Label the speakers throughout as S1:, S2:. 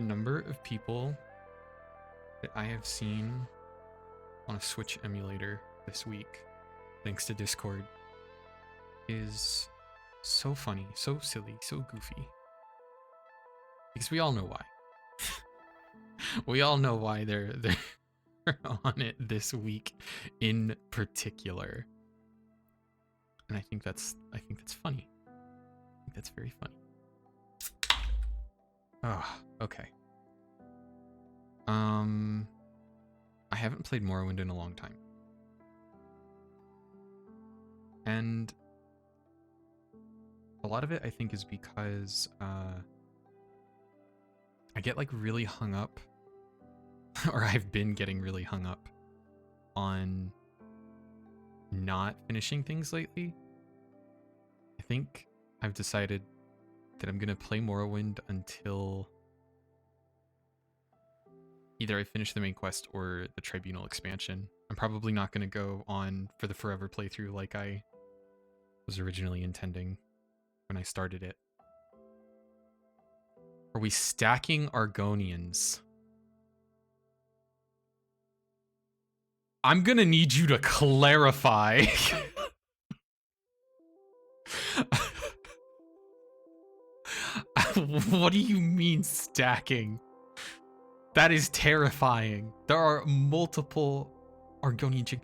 S1: the number of people that I have seen on a Switch emulator this week, thanks to Discord, is so funny, so silly, so goofy. Because we all know why. We all know why they're on it this week in particular. And I think that's funny. I think that's very funny. Oh, okay. I haven't played Morrowind in a long time. And a lot of it I think is because I get like really hung up, or I've been getting really hung up on not finishing things lately. I think I've decided that I'm gonna play Morrowind until either I finish the main quest or the Tribunal expansion. I'm probably not gonna go on for the forever playthrough like I was originally intending when I started it. Are we stacking Argonians? I'm gonna need you to clarify. What do you mean stacking? That is terrifying. There are multiple Argonian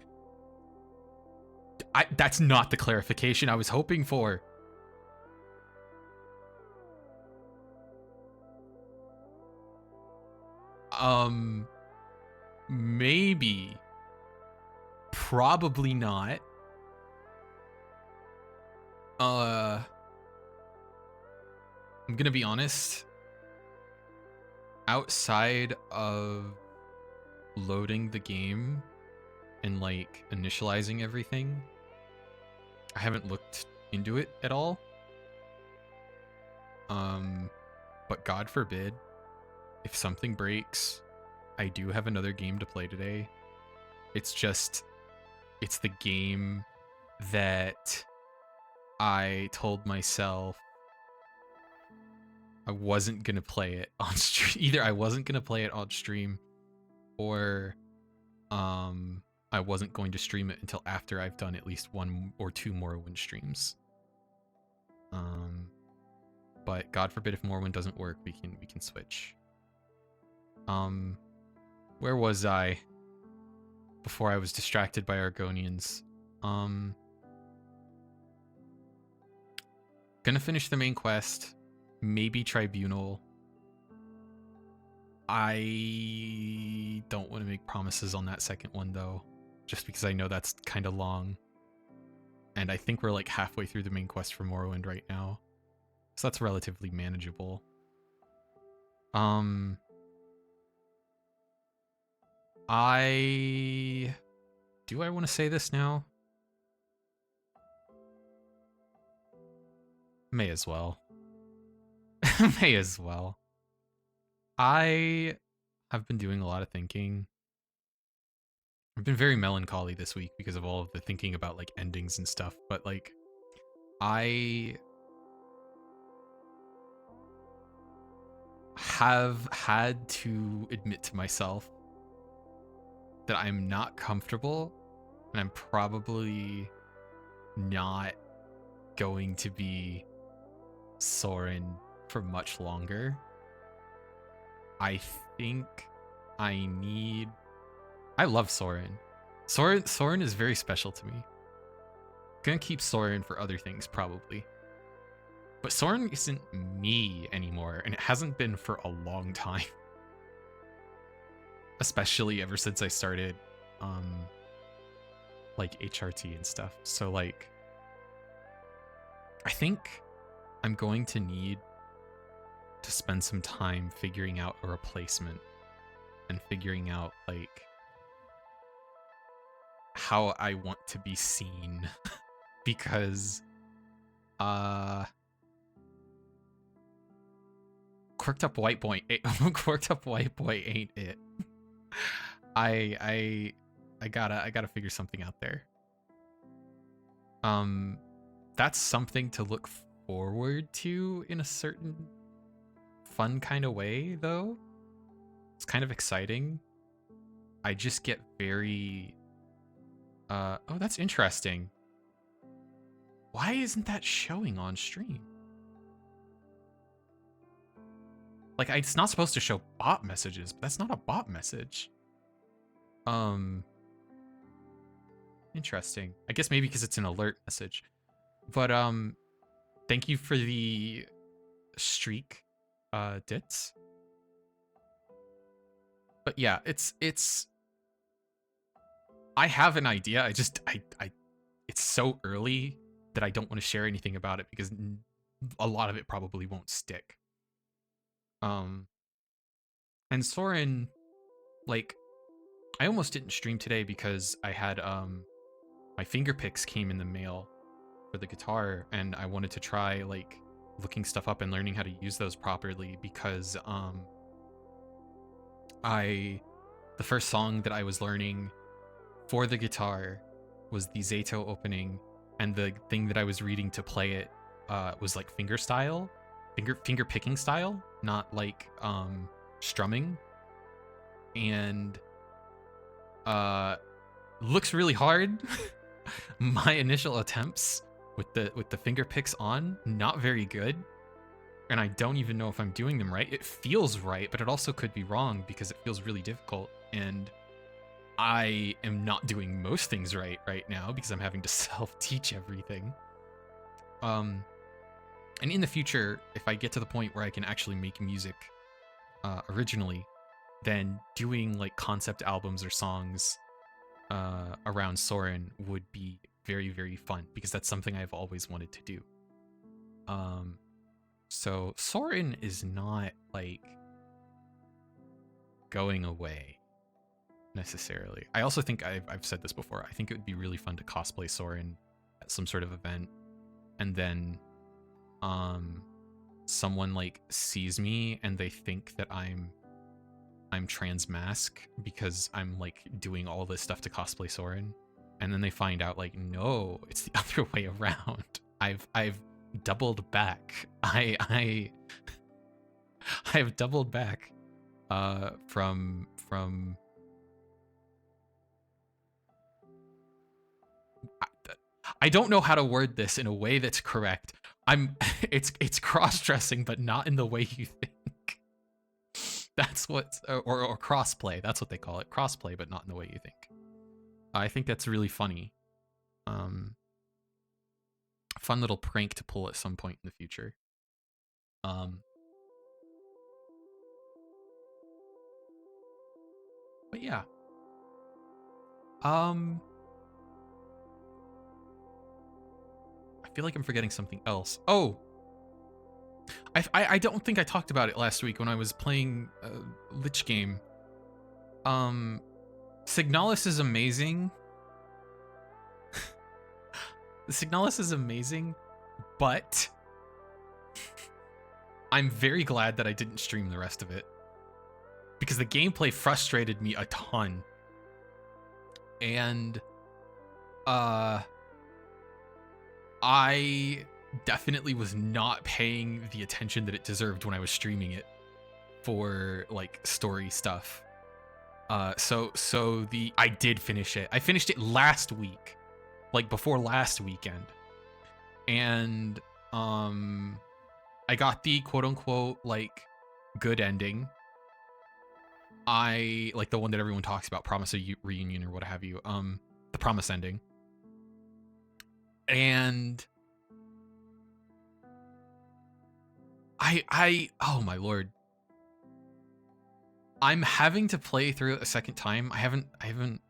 S1: that's not the clarification I was hoping for. Maybe. Probably not. I'm gonna be honest. Outside of loading the game and like initializing everything, I haven't looked into it at all. But God forbid, if something breaks, I do have another game to play today. It's the game that I told myself I wasn't gonna play it on stream. Either I wasn't gonna play it on stream, or I wasn't going to stream it until after I've done at least 1 or 2 Morrowind streams. But God forbid if Morrowind doesn't work, we can switch. Where was I before I was distracted by Argonians? Gonna finish the main quest, maybe Tribunal. I don't want to make promises on that second one though, just because I know that's kind of long. And I think we're like halfway through the main quest for Morrowind right now. So that's relatively manageable. Do I want to say this now? May as well. May as well. I have been doing a lot of thinking. I've been very melancholy this week because of all of the thinking about like endings and stuff, but like I have had to admit to myself that I'm not comfortable, and I'm probably not going to be Soren for much longer. I think I love Soren. Soren is very special to me. Gonna keep Soren for other things probably. But Soren isn't me anymore, and it hasn't been for a long time. Especially ever since I started like HRT and stuff. So like I think I'm going to need to spend some time figuring out a replacement and figuring out like how I want to be seen. Because quirked up white boy ain't it. I gotta figure something out there. That's something to look forward to in a certain fun kind of way, though. It's kind of exciting. I just get very... oh, that's interesting. Why isn't that showing on stream? Like, it's not supposed to show bot messages, but that's not a bot message. Interesting. I guess maybe because it's an alert message. But, thank you for the streak, Dits. But yeah, it's... I have an idea. It's so early that I don't want to share anything about it because a lot of it probably won't stick. And Soren, like, I almost didn't stream today because I had, my finger picks came in the mail for the guitar, and I wanted to try, like, looking stuff up and learning how to use those properly because, the first song that I was learning for the guitar was the Zato opening, and the thing that I was reading to play it was like finger picking style, not like strumming. And looks really hard. My initial attempts with the finger picks on, not very good. And I don't even know if I'm doing them right. It feels right, but it also could be wrong because it feels really difficult. And I am not doing most things right now because I'm having to self-teach everything. And in the future, if I get to the point where I can actually make music originally, then doing like concept albums or songs around Soren would be very, very fun because that's something I've always wanted to do. So Soren is not like going away necessarily. I also think I've said this before. I think it would be really fun to cosplay Soren at some sort of event, and then someone like sees me and they think that I'm transmask because I'm like doing all this stuff to cosplay Soren, and then they find out like, no, it's the other way around. I've doubled back. I've doubled back from I don't know how to word this in a way that's correct. It's cross-dressing, but not in the way you think. That's what, or crossplay. That's what they call it. Crossplay, but not in the way you think. I think that's really funny. Fun little prank to pull at some point in the future. But yeah. I feel like I'm forgetting something else. Oh, I don't think I talked about it last week when I was playing Lich game. Signalis is amazing. Signalis is amazing, but I'm very glad that I didn't stream the rest of it because the gameplay frustrated me a ton. And I definitely was not paying the attention that it deserved when I was streaming it for like story stuff. So I did finish it. I finished it last week, like before last weekend. And I got the quote unquote like good ending. I like the one that everyone talks about, promise a reunion or what have you. The promise ending. And I oh my lord. I'm having to play through it a second time. I haven't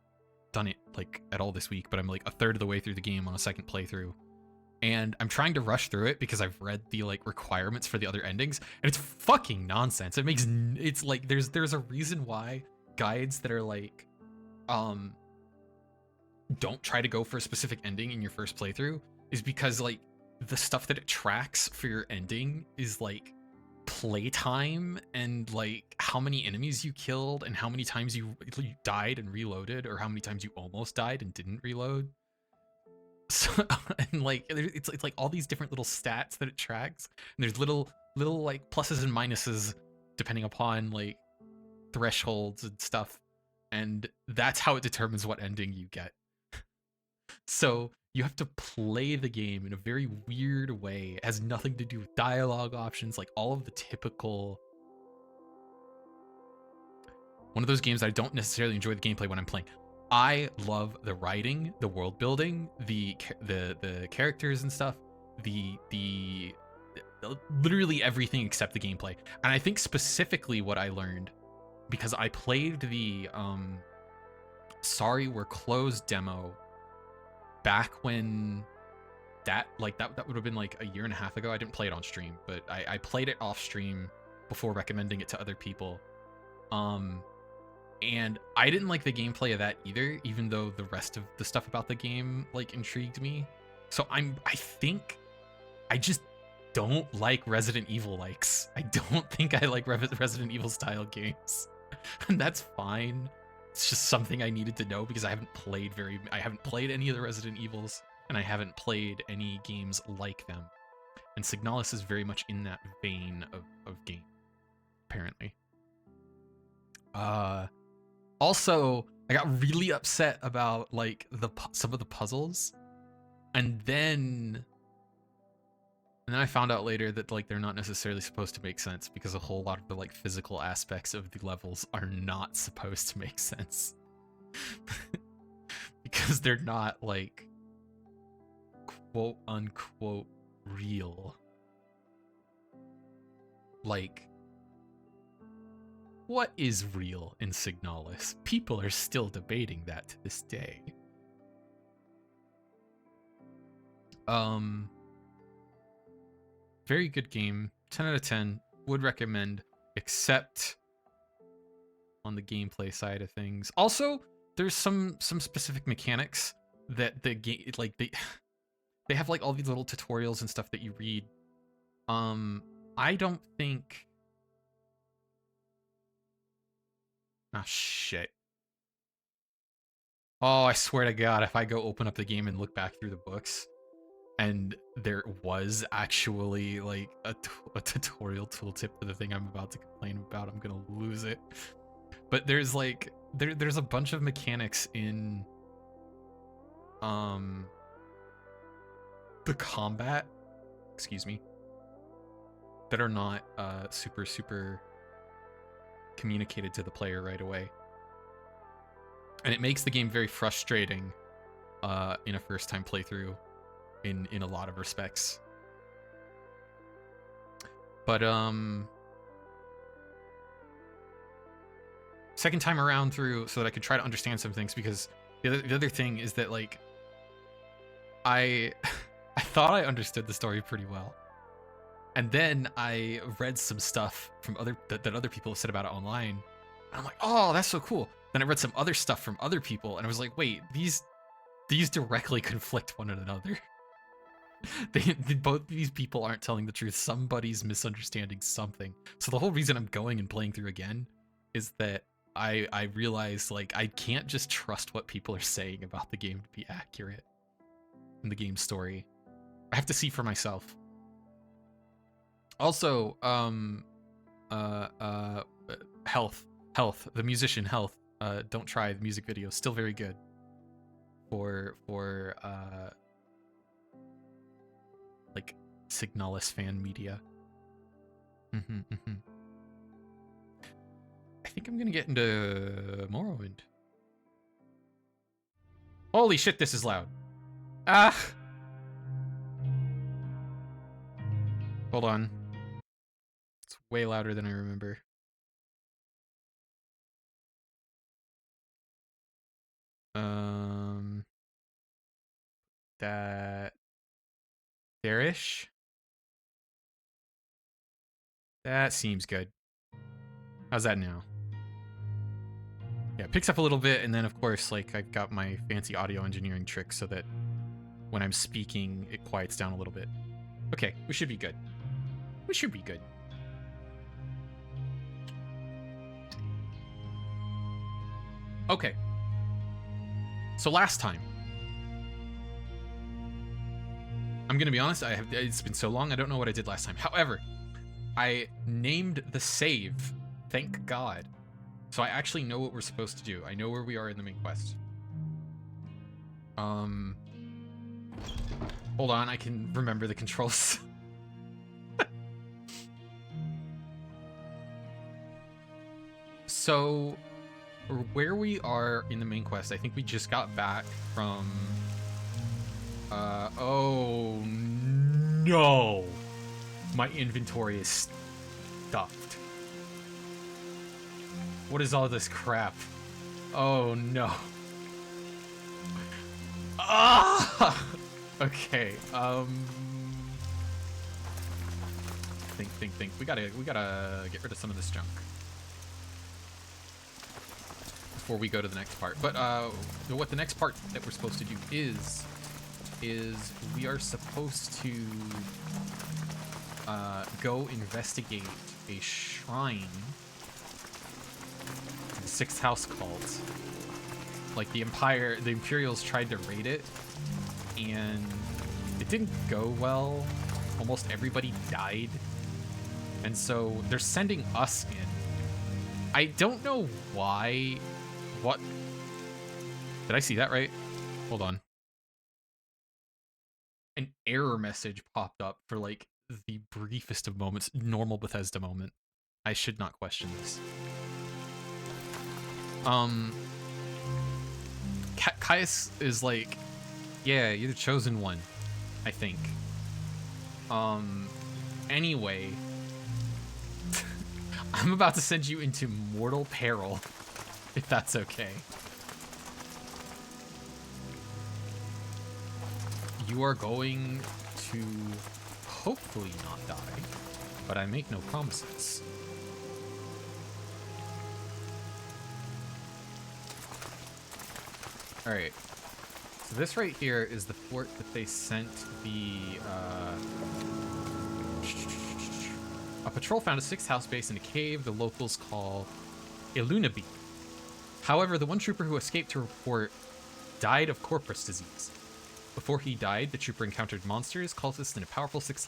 S1: done it like at all this week, but I'm like a third of the way through the game on a second playthrough. And I'm trying to rush through it because I've read the like requirements for the other endings, and it's fucking nonsense. It's like there's a reason why guides that are like don't try to go for a specific ending in your first playthrough is because like the stuff that it tracks for your ending is like playtime and like how many enemies you killed and how many times you died and reloaded, or how many times you almost died and didn't reload. So and like it's like all these different little stats that it tracks, and there's little little like pluses and minuses depending upon like thresholds and stuff, and that's how it determines what ending you get. So you have to play the game in a very weird way. It has nothing to do with dialogue options, like all of the typical. One of those games I don't necessarily enjoy the gameplay when I'm playing. I love the writing, the world building, the characters and stuff, the literally everything except the gameplay. And I think specifically what I learned, because I played the Sorry We're Closed demo back when that would have been like a year and a half ago. I didn't play it on stream, but I played it off stream before recommending it to other people. And I didn't like the gameplay of that either, even though the rest of the stuff about the game like intrigued me. So I think I just don't like Resident Evil likes. I don't think I like Resident Evil style games. And that's fine. It's just something I needed to know because I haven't played any of the Resident Evils, and I haven't played any games like them. And Signalis is very much in that vein of game, apparently. Also, I got really upset about like some of the puzzles, and then I found out later that like they're not necessarily supposed to make sense because a whole lot of the like physical aspects of the levels are not supposed to make sense. Because they're not like quote unquote real. Like, what is real in Signalis? People are still debating that to this day. Very good game. 10 out of 10. Would recommend, except on the gameplay side of things. Also, there's some specific mechanics that the game like they have like all these little tutorials and stuff that you read. I don't think. Oh shit. Oh, I swear to God, if I go open up the game and look back through the books, and there was actually like a tutorial tooltip for the thing I'm about to complain about, I'm gonna lose it. But there's like there's a bunch of mechanics in the combat, excuse me, that are not super communicated to the player right away. And it makes the game very frustrating in a first time playthrough in a lot of respects. But second time around through, so that I could try to understand some things, because the other thing is that like I thought I understood the story pretty well. And then I read some stuff from that other people have said about it online. And I'm like, oh, that's so cool. Then I read some other stuff from other people, and I was like, wait, these directly conflict one another. Both these people aren't telling the truth. Somebody's misunderstanding something. So the whole reason I'm going and playing through again is that I realized like I can't just trust what people are saying about the game to be accurate in the game story. I have to see for myself. Also, Health, the musician Health. Don't try the music video. Still very good. For like Signalis fan media. I think I'm gonna get into Morrowind. Holy shit, this is loud. Ah! Hold on. It's way louder than I remember. That there-ish. That seems good. How's that now? Yeah, it picks up a little bit, and then of course, like I've got my fancy audio engineering trick so that when I'm speaking, it quiets down a little bit. Okay, we should be good. We should be good. Okay. So last time, I'm gonna be honest, it's been so long, I don't know what I did last time. However, I named the save. Thank God. So I actually know what we're supposed to do. I know where we are in the main quest. Hold on, I can remember the controls. So, where we are in the main quest, I think we just got back from... oh no! My inventory is stuffed. What is all this crap? Oh no. Ah! Okay, think. We gotta get rid of some of this junk before we go to the next part. But what the next part that we're supposed to do is we are supposed to go investigate a shrine, the Sixth House cult. Like the Imperials tried to raid it, and it didn't go well. Almost everybody died, and so they're sending us in. I don't know why. What? Did I see that right? Hold on. An error message popped up for like the briefest of moments. Normal Bethesda moment. I should not question this. Caius is like, yeah, you're the chosen one, I think. Anyway, I'm about to send you into mortal peril, if that's okay. You are going to hopefully not die, but I make no promises. Alright, so this right here is the fort that they sent the, a patrol found a Sixth House base in a cave the locals call Ilunabi. However, the one trooper who escaped to report died of corpus disease. Before he died, the trooper encountered monsters, cultists, and a powerful Sixth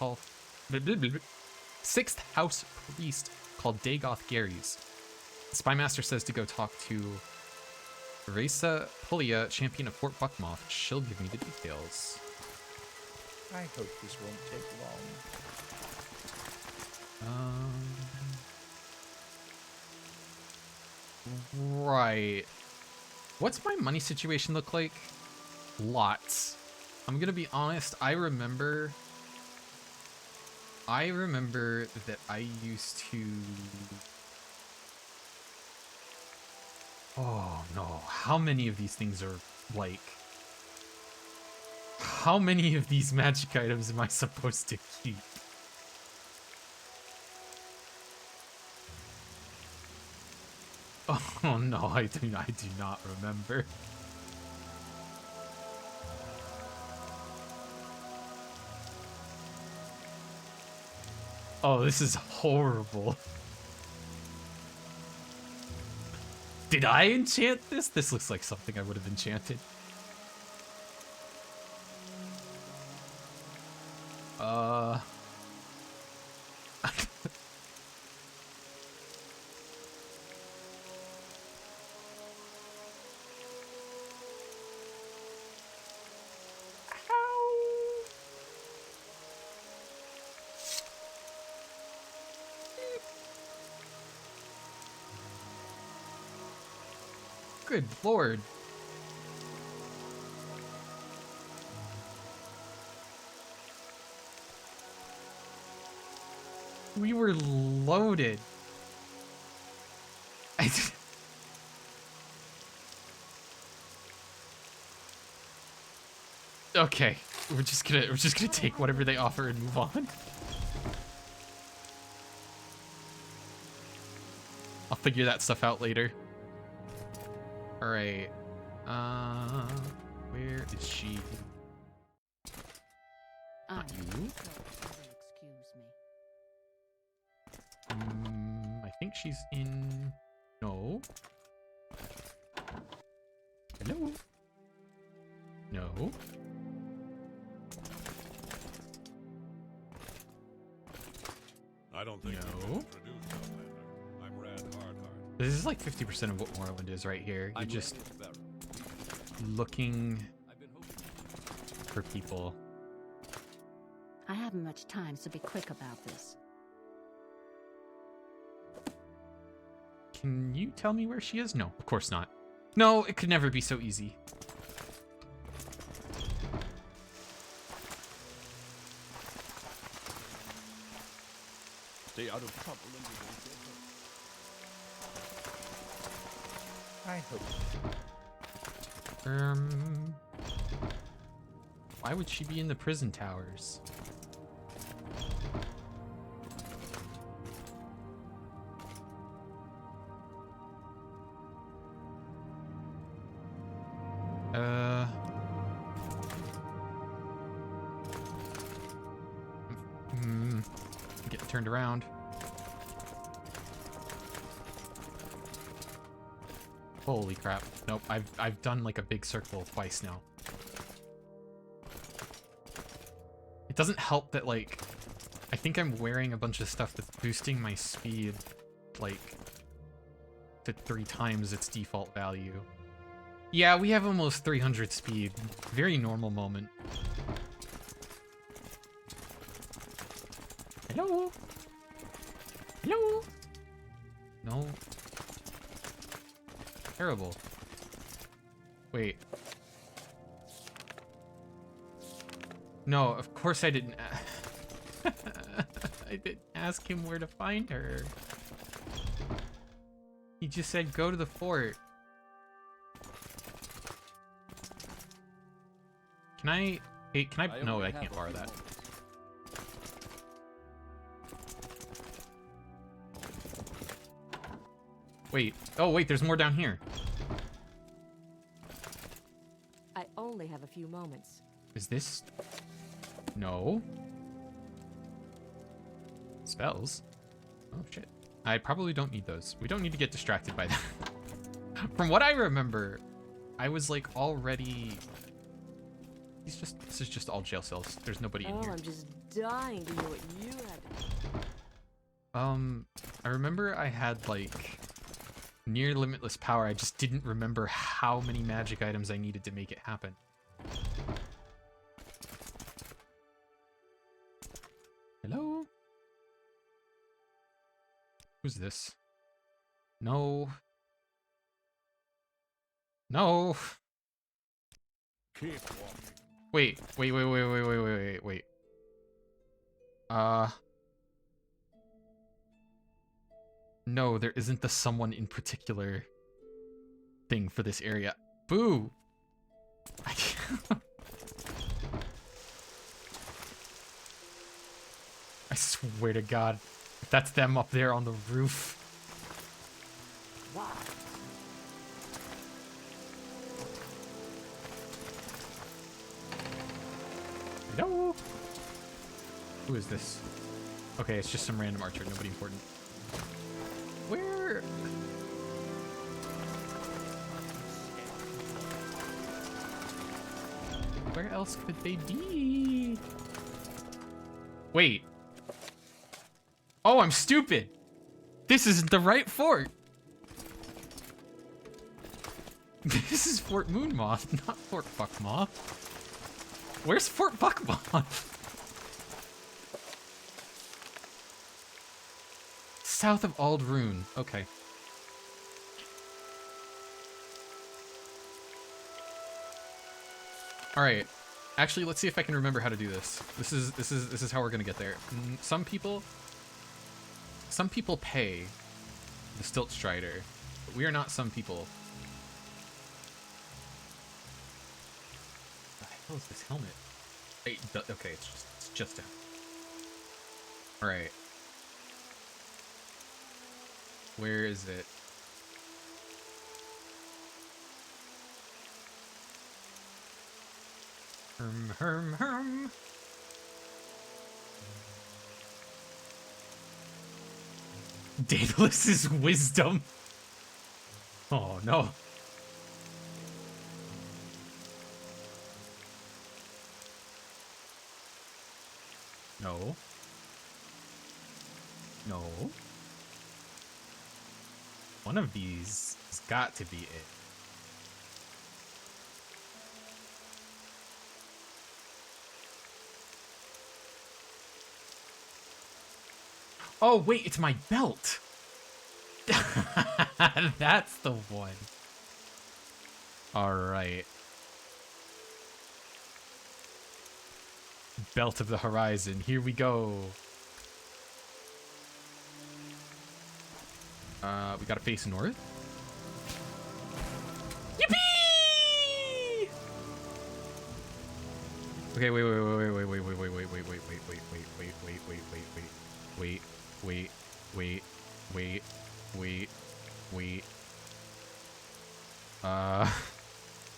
S1: House priest called Dagoth Gary's. The Spymaster says to go talk to Reza Pulia, champion of Fort Buckmoth. She'll give me the details.
S2: I hope this won't take
S1: long. Right. What's my money situation look like? Lots. I'm gonna be honest, I remember that I used to... Oh no, how many of these things are like... How many of these magic items am I supposed to keep? Oh no, I do not remember. Oh, this is horrible. Did I enchant this? This looks like something I would have enchanted. Good lord. We were loaded. Okay, we're just gonna take whatever they offer and move on. I'll figure that stuff out later. All right. Where is she? Not you. I think she's in... No. Hello? No.
S3: I don't think you
S1: No.
S3: can introduce Outlander. I'm Rad Hardheart.
S1: This is like 50% of what Morrowind is right here. You're just looking for people.
S4: I haven't much time, so be quick about this.
S1: Can you tell me where she is? No, of course not. No, it could never be so easy.
S2: Stay out of trouble and you won't get hurt. I hope.
S1: Why would she be in the prison towers? Getting turned around. Holy crap. Nope, I've done like a big circle twice now. It doesn't help that like I think I'm wearing a bunch of stuff that's boosting my speed like to 3 times its default value. Yeah, we have almost 300 speed. Very normal moment. Hello? Hello? No. Terrible. Wait. No, of course I didn't. I didn't ask him where to find her. He just said go to the fort. Can I? Hey, can I? No, I can't borrow that. Wait. Oh, wait, there's more down here.
S5: I only have a few moments.
S1: Is this? No. Spells? Oh, shit. I probably don't need those. We don't need to get distracted by that. From what I remember, I was like already... This is just all jail cells. There's nobody in here.
S5: I'm just dying to hear what you had.
S1: I remember I had like near limitless power. I just didn't remember how many magic items I needed to make it happen. Hello? Who's this? No. No.
S3: Keep walking.
S1: Wait. No, there isn't the someone in particular thing for this area. Boo! I swear to God, if that's them up there on the roof.
S5: Wow.
S1: Hello? Who is this? Okay, it's just some random archer, nobody important. Where? Where else could they be? Wait. Oh, I'm stupid. This isn't the right fort. This is Fort Moonmoth, not Fort Buckmoth. Where's Fort Buckmoth? South of Aldrune. Okay. All right. Actually, let's see if I can remember how to do this. This is how we're gonna get there. Some people pay the Stilt Strider, but we are not some people. What the hell is this helmet? Hey, okay, it's just a. All right. Where is it? Herm. Daedalus's wisdom. Oh no. No. No. One of these has got to be it. Oh, wait, it's my belt. That's the one. All right. Belt of the Horizon. Here we go. We gotta face north. Yippee! Okay, wait,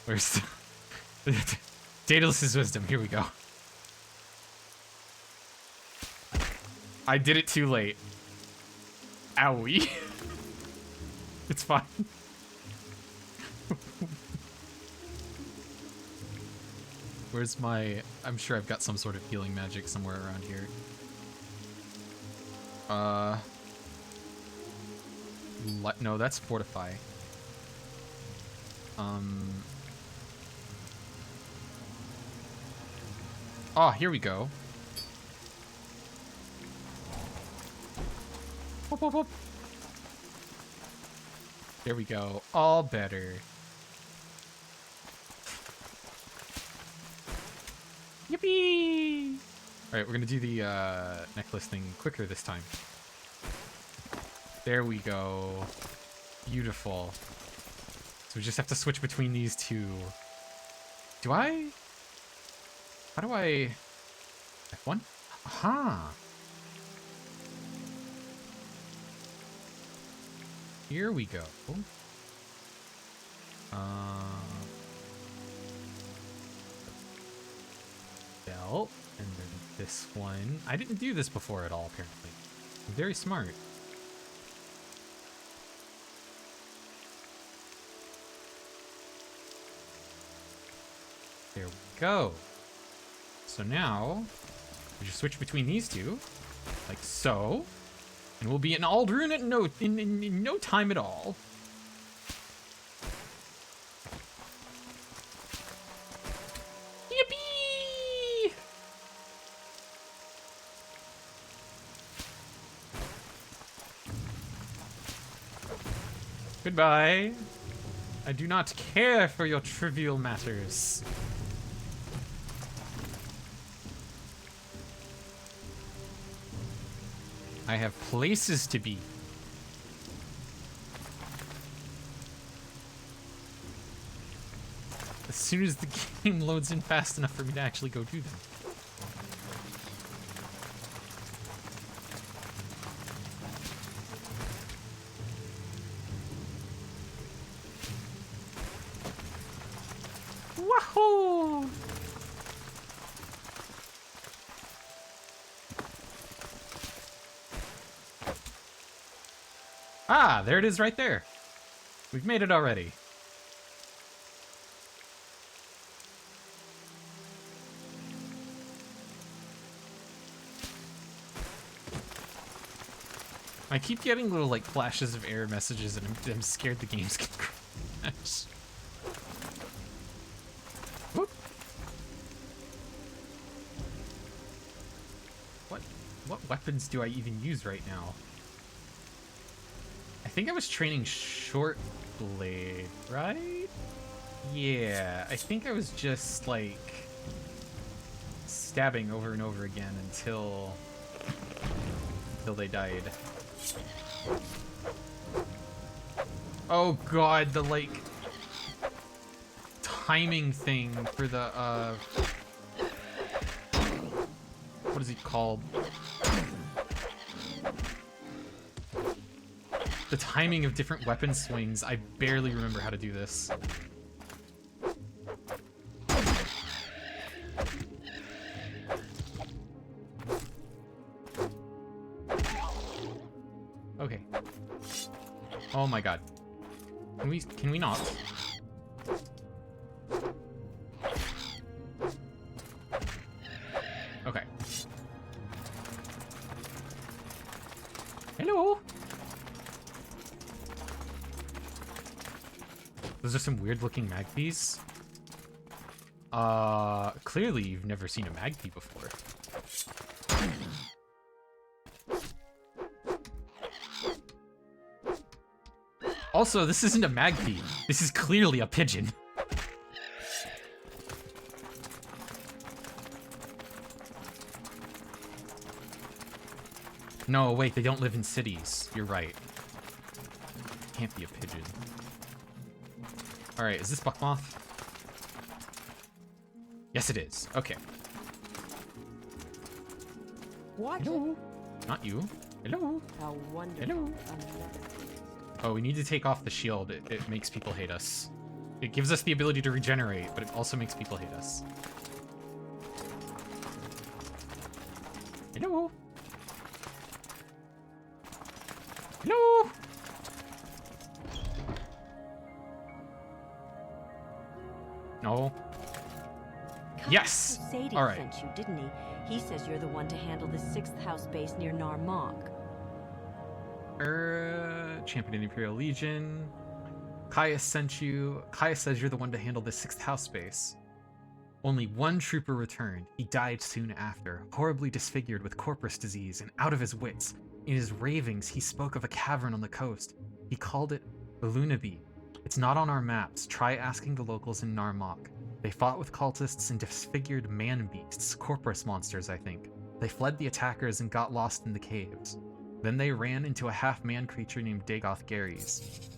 S1: where's the Daedalus' wisdom? Here we go. I did it too late. Owie. It's fine. Where's my... I'm sure I've got some sort of healing magic somewhere around here. No, that's Fortify. Oh, here we go. Whoop, whoop, whoop. There we go. All better. Yippee! Alright, we're gonna do the necklace thing quicker this time. There we go. Beautiful. So we just have to switch between these two. Do I? How do I... F1? Aha! Here we go. Belt, and then this one. I didn't do this before at all, apparently. I'm very smart. There we go. So now, we just switch between these two, like so. And we'll be in Aldrune in no time at all. Yippee! Goodbye. I do not care for your trivial matters. I have places to be. As soon as the game loads in fast enough for me to actually go do them. Wahoo! Ah, there it is right there. We've made it already. I keep getting little like flashes of error messages and I'm scared the game's gonna crash. Whoop. What weapons do I even use right now? I think I was training short blade, right? Yeah, I think I was just like stabbing over and over again until they died. Oh god, the like timing thing for the what is he called? The timing of different weapon swings, I barely remember how to do this. Okay. Oh my god. Can we not? Okay. Those are some weird looking magpies. Clearly you've never seen a magpie before. Also, this isn't a magpie. This is clearly a pigeon. No, wait, they don't live in cities. You're right. Can't be a pigeon. Alright, is this buckmoth? Yes, it is. Okay.
S5: What?
S1: Hello. Not you. Hello.
S5: How wonderful.
S1: Hello. Oh, we need to take off the shield. It makes people hate us. It gives us the ability to regenerate, but it also makes people hate us. Hello. Hello. No. Yes!
S5: Sadie
S1: All right.
S5: sent you, didn't he? He says you're the one to handle the 6th house base near Narmak.
S1: Champion of the Imperial Legion. Caius sent you. Caius says you're the one to handle the 6th house base. Only one trooper returned. He died soon after, horribly disfigured with corpus disease and out of his wits. In his ravings, he spoke of a cavern on the coast. He called it Lunaby. It's not on our maps. Try asking the locals in Narmak. They fought with cultists and disfigured man-beasts, corpus monsters, I think. They fled the attackers and got lost in the caves. Then they ran into a half-man creature named Dagoth Garys.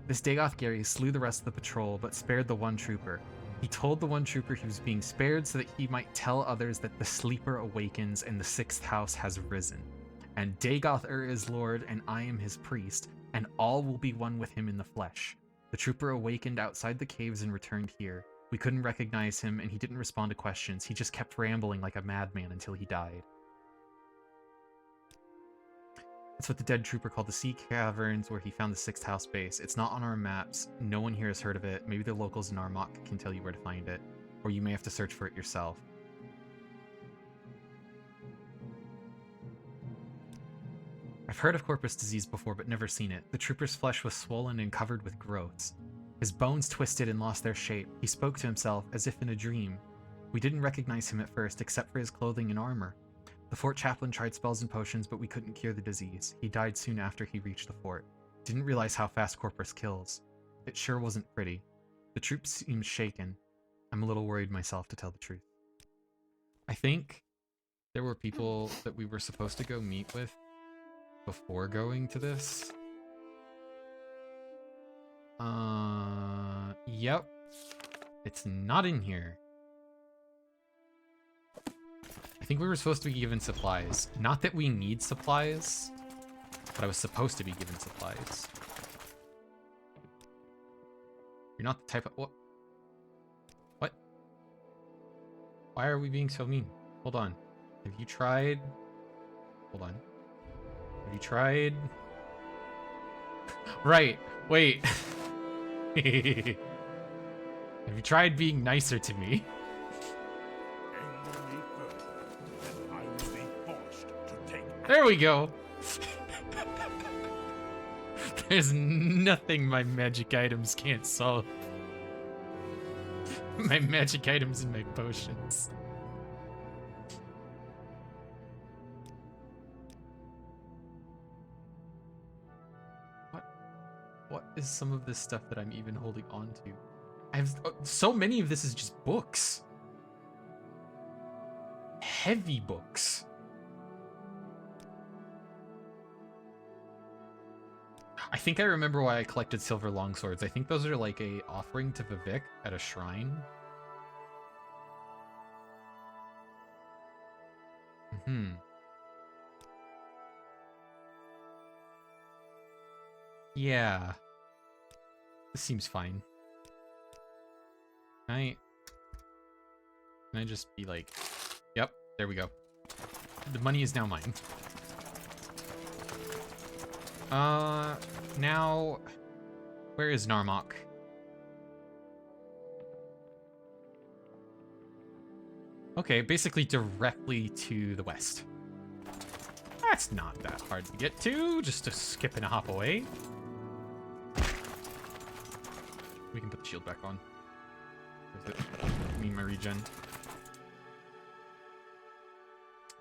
S1: This Dagoth Garys slew the rest of the patrol, but spared the one trooper. He told the one trooper he was being spared so that he might tell others that the sleeper awakens and the 6th house has risen. And Dagoth is Lord, and I am his priest, and all will be one with him in the flesh. The trooper awakened outside the caves and returned here. We couldn't recognize him, and he didn't respond to questions. He just kept rambling like a madman until he died. That's what the dead trooper called the Sea Caverns, where he found the 6th house base. It's not on our maps. No one here has heard of it. Maybe the locals in Narmak can tell you where to find it, or you may have to search for it yourself. I've heard of corpus disease before, but never seen it. The trooper's flesh was swollen and covered with growths. His bones twisted and lost their shape. He spoke to himself as if in a dream. We didn't recognize him at first, except for his clothing and armor. The fort chaplain tried spells and potions, but we couldn't cure the disease. He died soon after he reached the fort. Didn't realize how fast corpus kills. It sure wasn't pretty. The troops seemed shaken. I'm a little worried myself, to tell the truth. I think there were people that we were supposed to go meet with before going to this. Yep. It's not in here. I think we were supposed to be given supplies. Not that we need supplies, but I was supposed to be given supplies. You're not the type of... What? What? Why are we being so mean? Hold on. Have you tried... Hold on. Have you tried... Right. Wait. Have you tried being nicer to me? There we go. There's nothing my magic items can't solve. My magic items and my potions. What is some of this stuff that I'm even holding on to? I have so many of this is just books. Heavy books. I think I remember why I collected silver longswords. I think those are like a offering to Vivek at a shrine. Yeah. This seems fine. Can I just be like, yep, there we go. The money is now mine. Now, where is Narmak? Okay, basically directly to the west. That's not that hard to get to, just a skip and a hop away. We can put the shield back on. Does it mean my regen?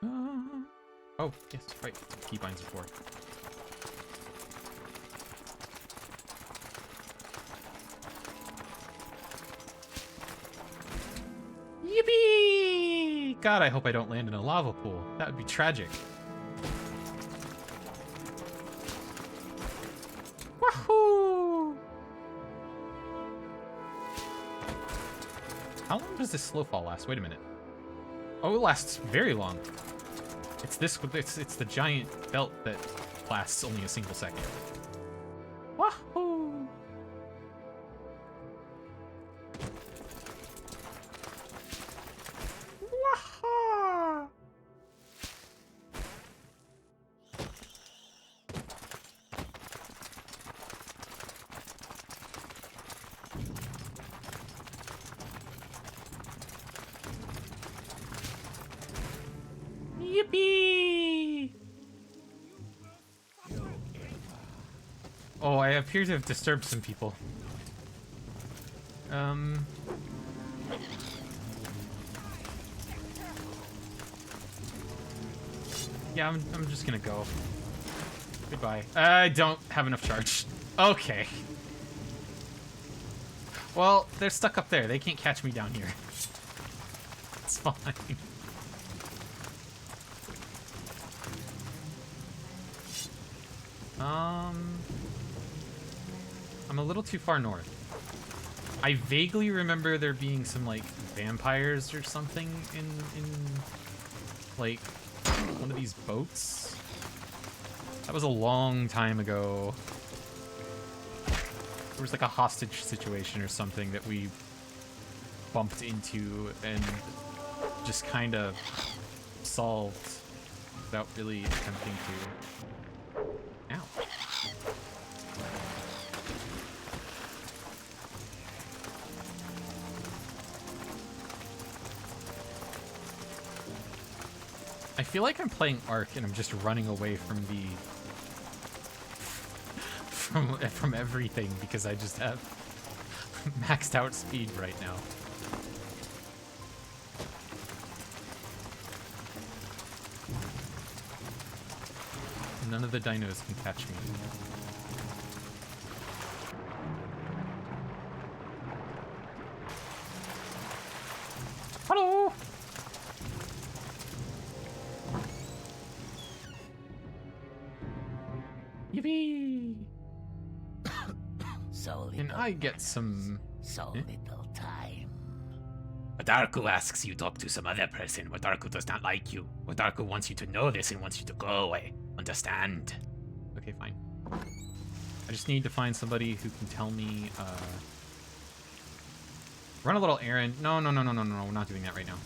S1: Oh, yes, right. Keybinds are for. Yippee! God, I hope I don't land in a lava pool. That would be tragic. Wahoo! How long does this slow fall last? Wait a minute. Oh, it lasts very long. It's this. It's the giant belt that lasts only a single second. Wahoo! Wahoo! Yippee! Oh, I appear to have disturbed some people. Yeah, I'm just gonna go. Goodbye. I don't have enough charge. Okay. Well, they're stuck up there. They can't catch me down here. It's fine. I'm a little too far north. I vaguely remember there being some, like, vampires or something in like, one of these boats. That was a long time ago. There was, like, a hostage situation or something that we bumped into and just kind of solved without really attempting to. Ow. I feel like I'm playing Ark and I'm just running away from the from everything because I just have maxed out speed right now. None of the dinos can catch me. Hello! Yippee!
S6: So
S1: And I get some...
S6: so little time.
S7: Wadarku asks you to talk to some other person. Wadarku does not like you. Wadarku wants you to know this and wants you to go away. Understand?
S1: Okay, fine. I just need to find somebody who can tell me, run a little errand. No, we're not doing that right now.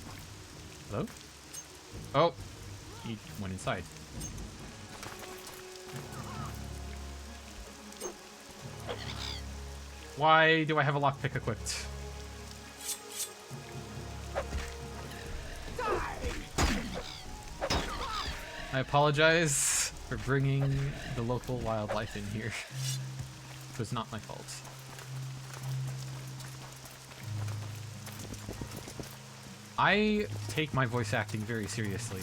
S1: Hello? Oh, he went inside. Why do I have a lockpick equipped? I apologize for bringing the local wildlife in here. It was not my fault. I take my voice acting very seriously.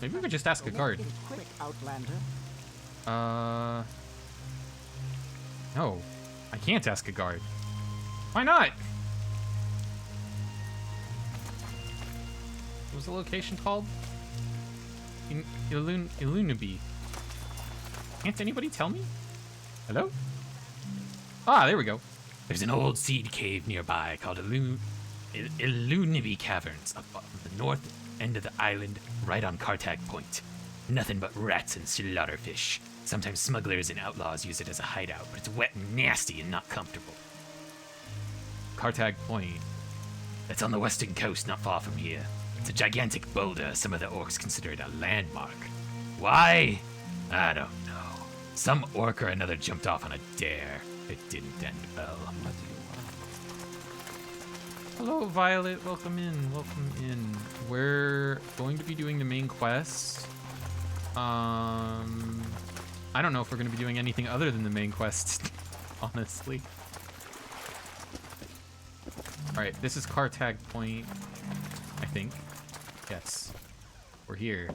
S1: Maybe we could just ask a guard.
S6: Quick, Outlander.
S1: No. I can't ask a guard. Why not? What was the location called? Ilunabi. Can't anybody tell me? Hello? Ah, there we go.
S7: There's an old seed cave nearby called Ilunabi Caverns up on the north end of the island, right on Kartag Point. Nothing but rats and slaughterfish. Sometimes smugglers and outlaws use it as a hideout, but it's wet and nasty and not comfortable.
S1: Kartag Point.
S7: That's on the western coast, not far from here. It's a gigantic boulder. Some of the orcs consider it a landmark. Why? I don't know. Some orc or another jumped off on a dare. It didn't end well.
S1: Hello, Violet. Welcome in. Welcome in. We're going to be doing the main quest. I don't know if we're going to be doing anything other than the main quest, honestly. Alright, this is car tag point, I think. Yes. We're here.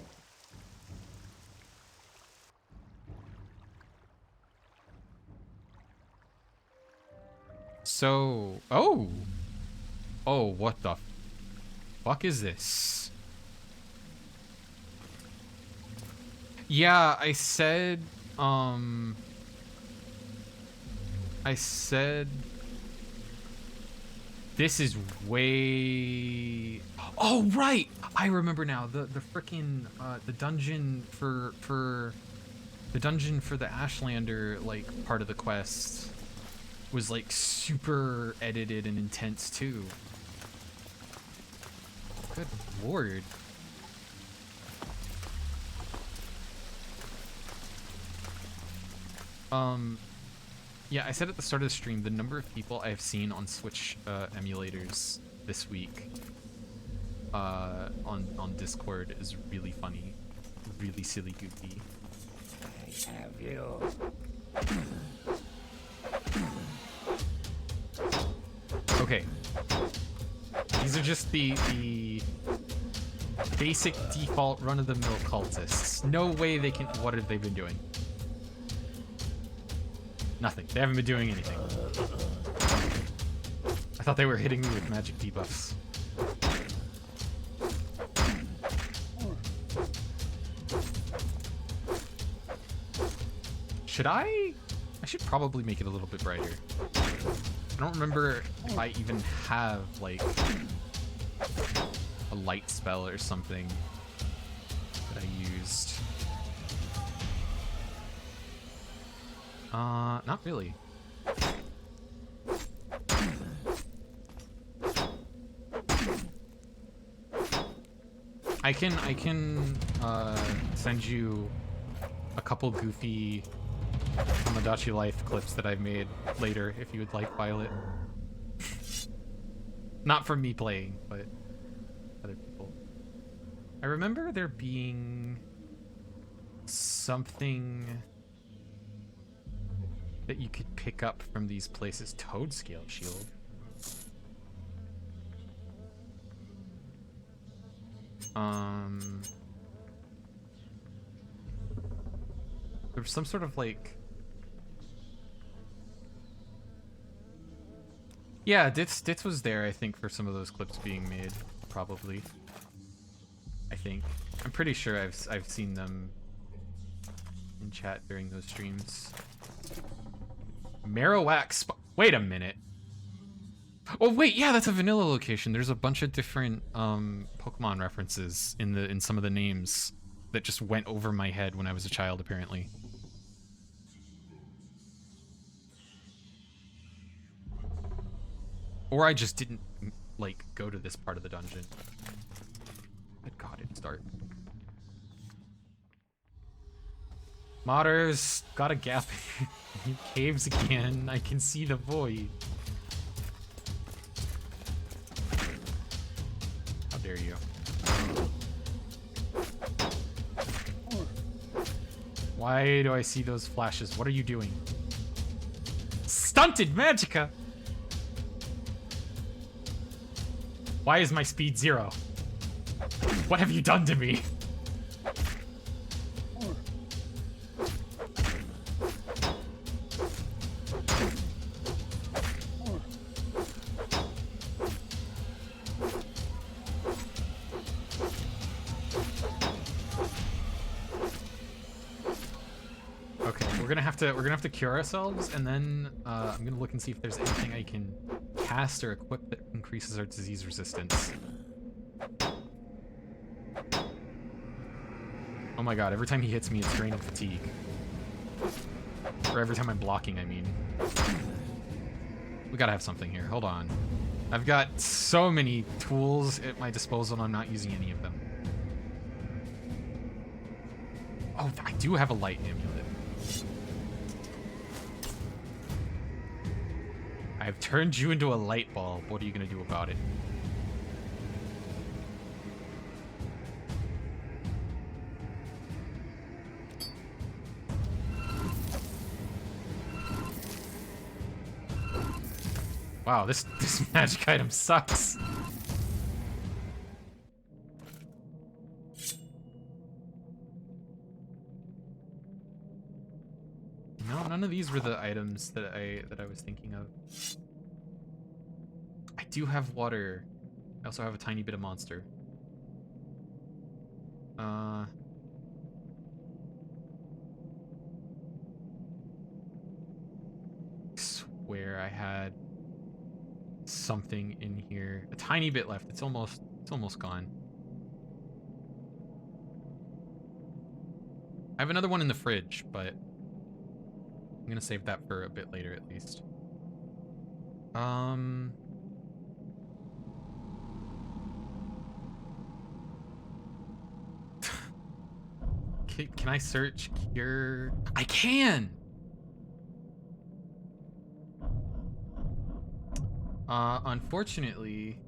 S1: So... Oh! Oh, what the fuck is this? Yeah, I said this is way... Oh, right! I remember now. The frickin' the dungeon for the Ashlander, like, part of the quest was, like, super edited and intense, too. Good lord. Yeah, I said at the start of the stream, the number of people I've seen on Switch emulators this week on Discord is really funny. Really silly goofy.
S6: I have you.
S1: Okay. These are just the basic default run-of-the-mill cultists. No way they can... What have they been doing? Nothing. They haven't been doing anything. I thought they were hitting me with magic debuffs. Should I? I should probably make it a little bit brighter. I don't remember if I even have, like, a light spell or something that I used. Not really. I can send you a couple goofy Tomodachi Life clips that I've made later if you would like, Violet. Not from me playing, but other people. I remember there being something that you could pick up from these places. Toadscale shield. There was some sort of, like... Yeah, Ditz was there, I think, for some of those clips being made, probably. I think. I'm pretty sure I've seen them in chat during those streams. Marowak wait a minute. Oh wait, yeah, that's a vanilla location. There's a bunch of different Pokemon references in some of the names that just went over my head when I was a child, apparently. Or I just didn't, like, go to this part of the dungeon. Good God, it's dark. Modders, got a gap in caves again. I can see the void. How dare you? Why do I see those flashes? What are you doing? Stunted Magicka! Why is my speed 0? What have you done to me? Okay, we're gonna have to cure ourselves, and then I'm gonna look and see if there's anything I can cast or equip that increases our disease resistance. Oh my god, every time he hits me, it's draining fatigue. Or every time I'm blocking, I mean. We gotta have something here. Hold on. I've got so many tools at my disposal, and I'm not using any of them. Oh, I do have a light amulet. I've turned you into a light bulb. What are you gonna do about it? Wow, this magic item sucks. No, none of these were the items that I was thinking of. I do have water. I also have a tiny bit of monster. Swear I had something in here. A tiny bit left. It's almost gone. I have another one in the fridge, but I'm gonna save that for a bit later at least. Can I search cure? I can! Unfortunately,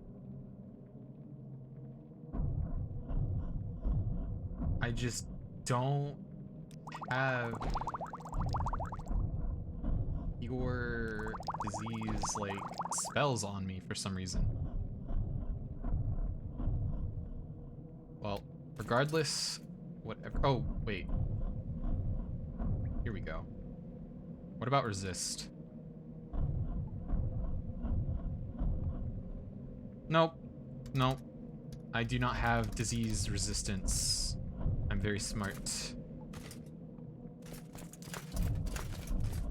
S1: I just don't have your disease, like, spells on me for some reason. Well, regardless, whatever. Oh, wait. Here we go. What about resist? Nope. Nope. I do not have disease resistance. I'm very smart.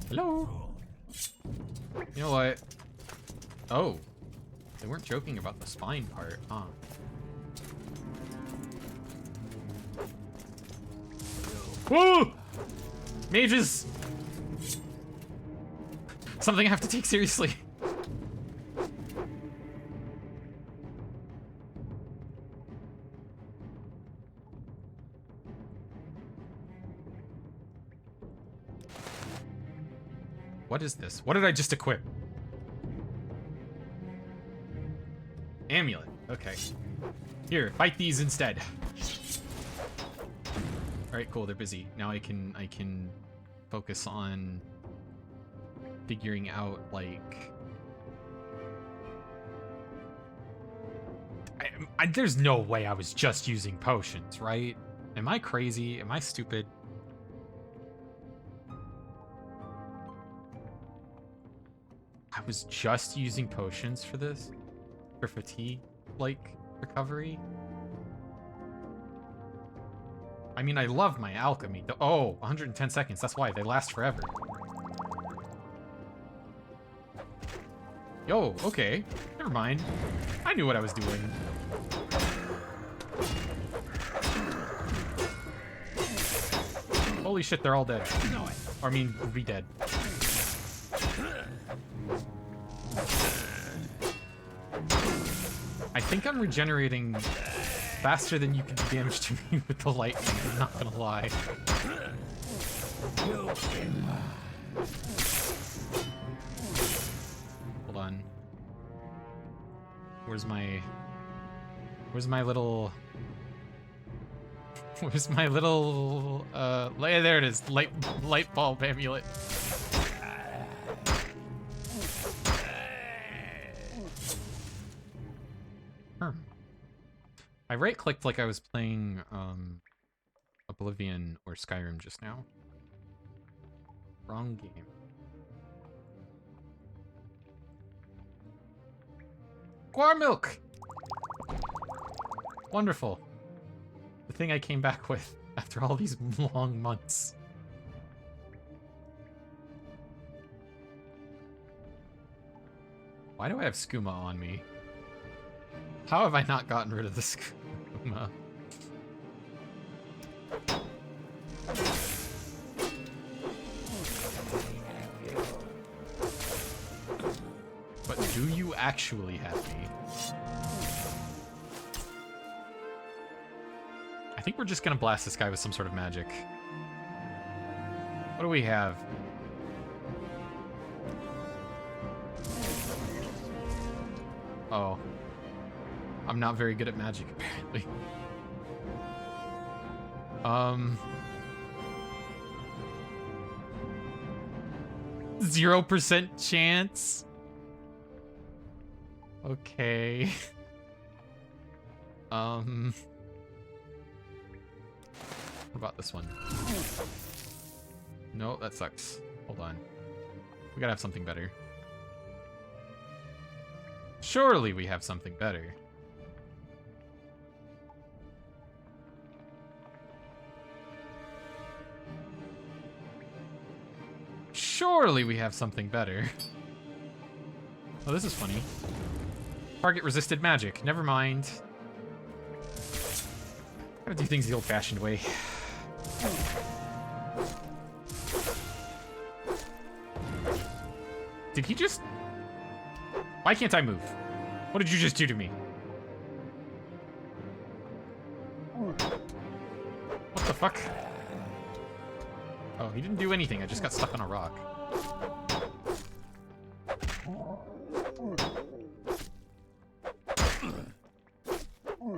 S1: Hello? You know what? Oh. They weren't joking about the spine part, huh? Woo! Mages! Something I have to take seriously. What is this? What did I just equip? Amulet. Okay. Here, fight these instead. Alright, cool, they're busy. Now I can focus on figuring out, like... there's no way I was just using potions, right? Am I crazy? Am I stupid? I was just using potions for this? For fatigue, like, recovery? I mean, I love my alchemy. Oh, 110 seconds. That's why. They last forever. Yo, okay. Never mind. I knew what I was doing. Holy shit, they're all dead. Or, I mean, re-dead. I think I'm regenerating faster than you can do damage to me with the lightning, I'm not gonna lie. Hold on. Where's my little... Where's my little, there it is, light bulb amulet. I right-clicked like I was playing, Oblivion or Skyrim just now. Wrong game. Guar Milk! Wonderful. The thing I came back with after all these long months. Why do I have skooma on me? How have I not gotten rid of the skooma? But do you actually have me? I think we're just gonna blast this guy with some sort of magic. What do we have? Oh. I'm not very good at magic, apparently. 0% chance? Okay. What about this one? No, that sucks. Hold on. We gotta have something better. Surely we have something better. Surely we have something better. Oh, this is funny. Target resisted magic. Never mind. Gotta do things the old-fashioned way. Did he just... Why can't I move? What did you just do to me? What the fuck? Oh, he didn't do anything. I just got stuck on a rock.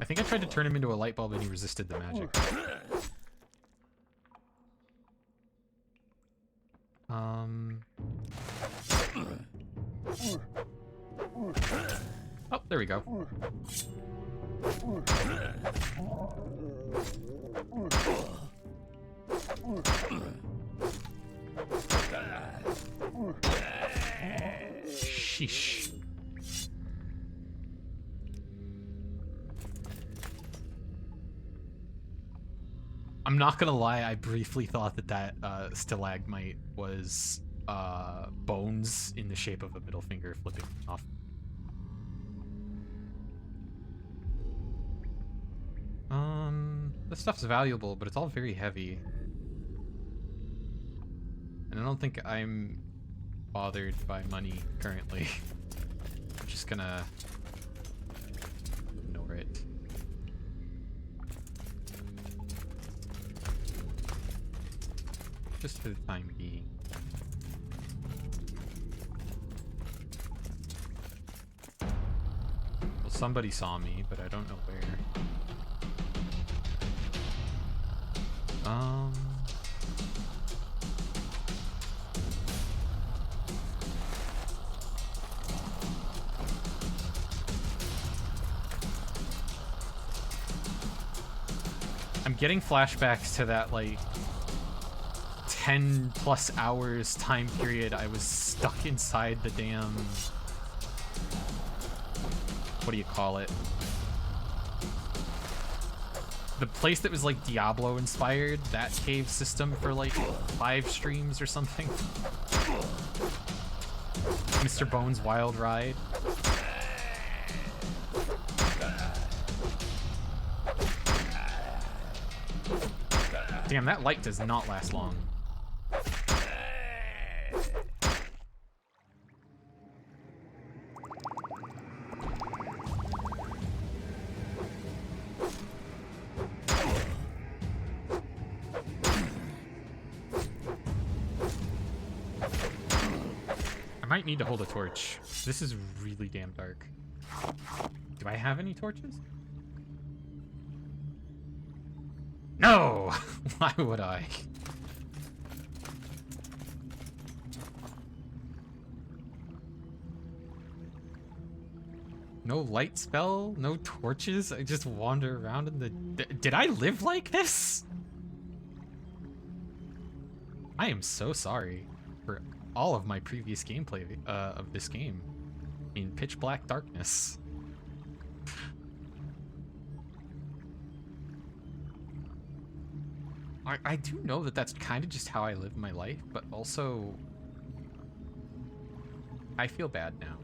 S1: I think I tried to turn him into a light bulb and he resisted the magic. Oh, there we go. Sheesh. I'm not gonna lie, I briefly thought that stalagmite was bones in the shape of a middle finger flipping off. This stuff's valuable, but it's all very heavy. And I don't think I'm bothered by money currently. I'm just gonna ignore it. Just for the time being. Well, somebody saw me, but I don't know where. I'm getting flashbacks to that, like, 10 plus hours time period I was stuck inside the damn... What do you call it? The place that was, like, Diablo inspired, that cave system for, like, 5 streams or something. Mr. Bones' Wild Ride. Damn, that light does not last long. I might need to hold a torch. This is really damn dark. Do I have any torches? No! Why would I? No light spell? No torches? I just wander around in the... Did I live like this? I am so sorry for all of my previous gameplay of this game in pitch black darkness. I do know that that's kind of just how I live my life, but also I feel bad now.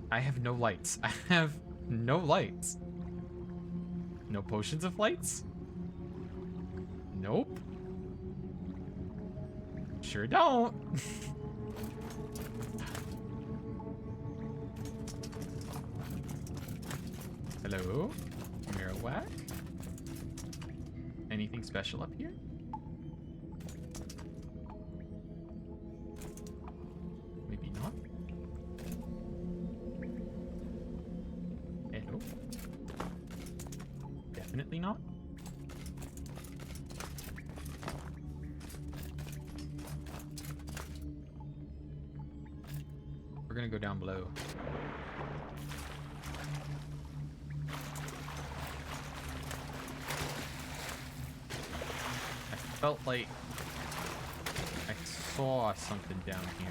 S1: I have no lights. I have no lights. No potions of lights? Nope. Sure don't. Hello? Marowak? Anything special up here? Maybe not. Hello? Definitely not. gonna go down below. I felt like I saw something down here.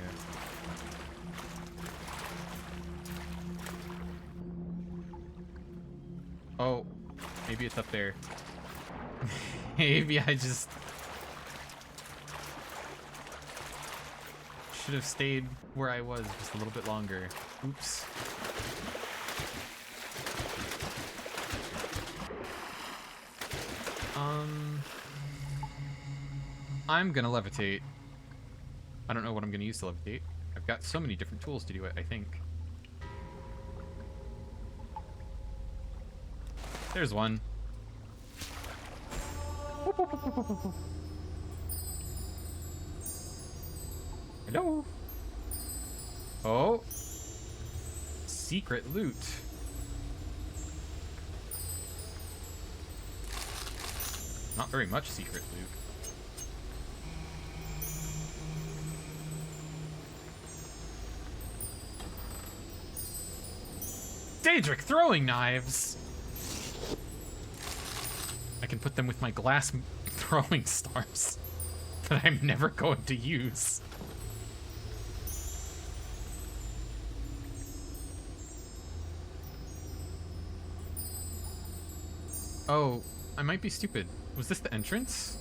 S1: Oh, maybe it's up there. Maybe I just should have stayed where I was just a little bit longer. Oops. I'm gonna levitate. I don't know what I'm gonna use to levitate. I've got so many different tools to do it, I think. There's one. Hello? Oh. Secret loot. Not very much secret loot. Daedric throwing knives! I can put them with my glass throwing stars that I'm never going to use. Oh, I might be stupid. Was this the entrance?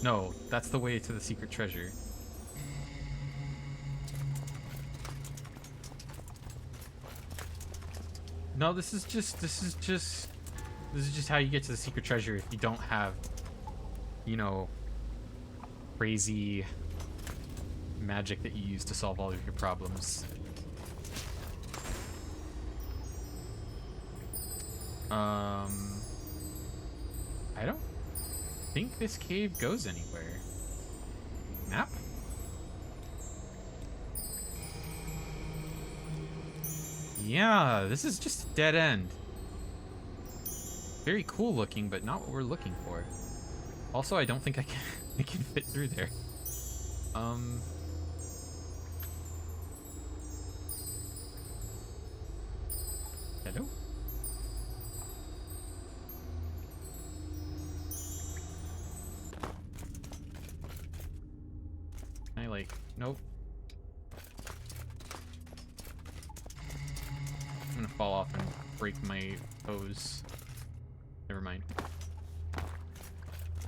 S1: No, that's the way to the secret treasure. No, this is just how you get to the secret treasure if you don't have, you know, crazy magic that you use to solve all of your problems. I don't think this cave goes anywhere. Map? Yeah, this is just a dead end. Very cool looking, but not what we're looking for. Also, I don't think I can fit through there. Hello? Can I, like, nope. I'm gonna fall off and break my toes. Never mind.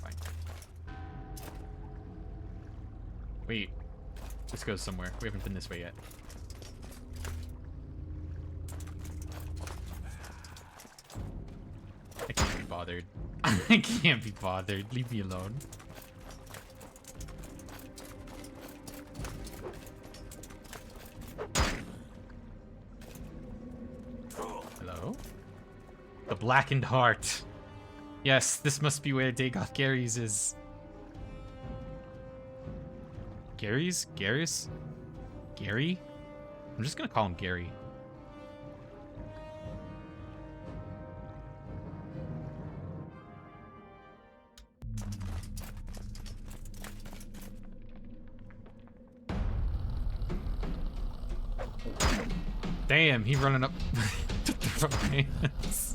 S1: Fine. Wait. This goes somewhere. We haven't been this way yet. I can't be bothered. I can't be bothered. Leave me alone. Hello? The Blackened Heart. Yes, this must be where Dagoth Gary's is. Gary's? Gary's? Gary? I'm just gonna call him Gary. Damn, he running up to throw hands.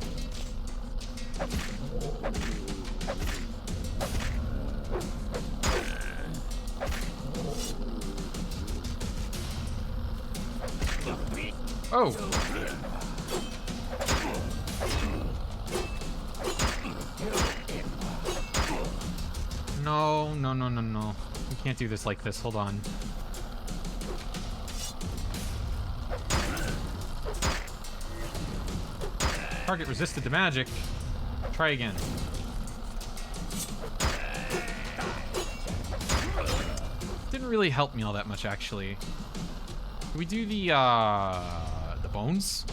S1: Oh! No, no, no, no, no. We can't do this like this. Hold on. Target resisted the magic. Try again. Didn't really help me all that much, actually. Can we do the bones?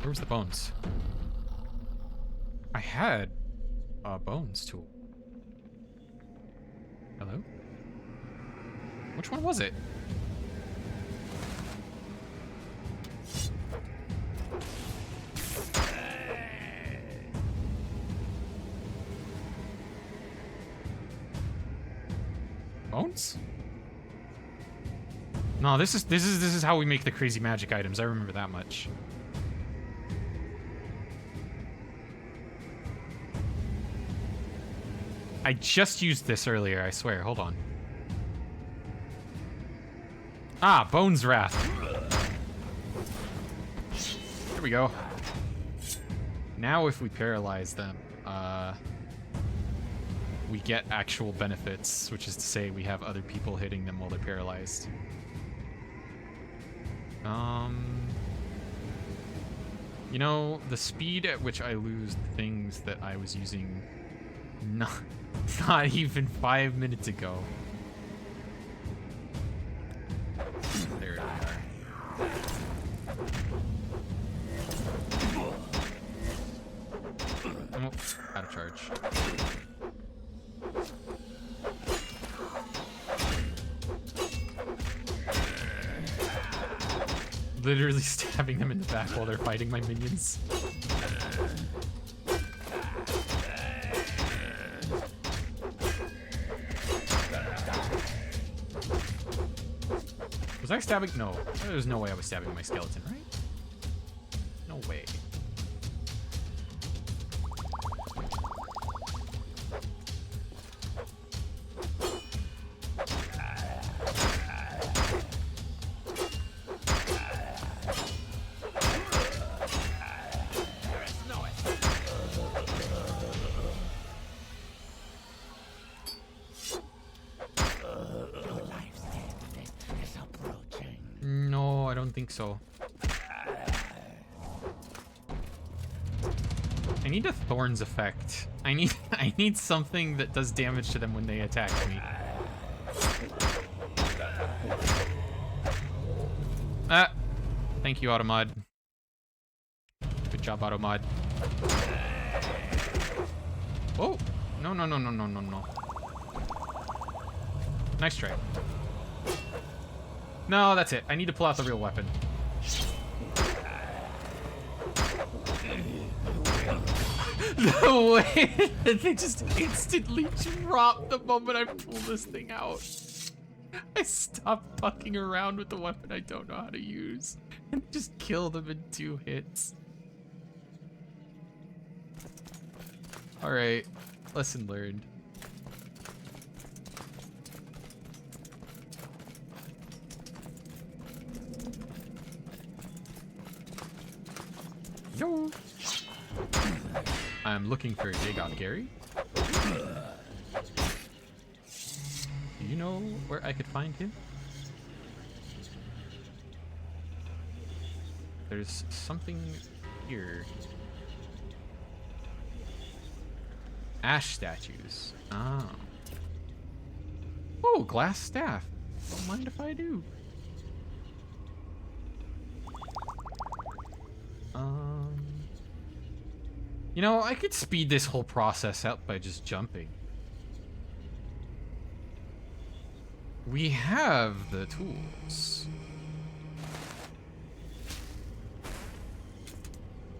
S1: Where was the bones? I had a bones tool. Hello? Which one was it? Bones? No, this is how we make the crazy magic items. I remember that much. I just used this earlier, I swear. Hold on. Ah, Bones Wrath. There we go. Now if we paralyze them, we get actual benefits, which is to say we have other people hitting them while they're paralyzed. You know, the speed at which I lose things that I was using not even 5 minutes ago. There we are. Oh, out of charge. Literally stabbing them in the back while they're fighting my minions. Was I stabbing? No. There's no way I was stabbing my skeleton, right? No way. No, I don't think so. I need a Thorns effect. I need something that does damage to them when they attack me. Ah, thank you, Automod. Good job, Automod. Oh, no, no, no, no, no, no, no. Nice try. No, that's it. I need to pull out the real weapon. No way! They just instantly drop the moment I pull this thing out. I stop fucking around with the weapon I don't know how to use and just kill them in 2 hits. Alright, lesson learned. Yo! I'm looking for Dagoth Gary. Do you know where I could find him? There's something here. Ash statues. Oh. Oh, glass staff. Don't mind if I do. You know, I could speed this whole process up by just jumping. We have the tools.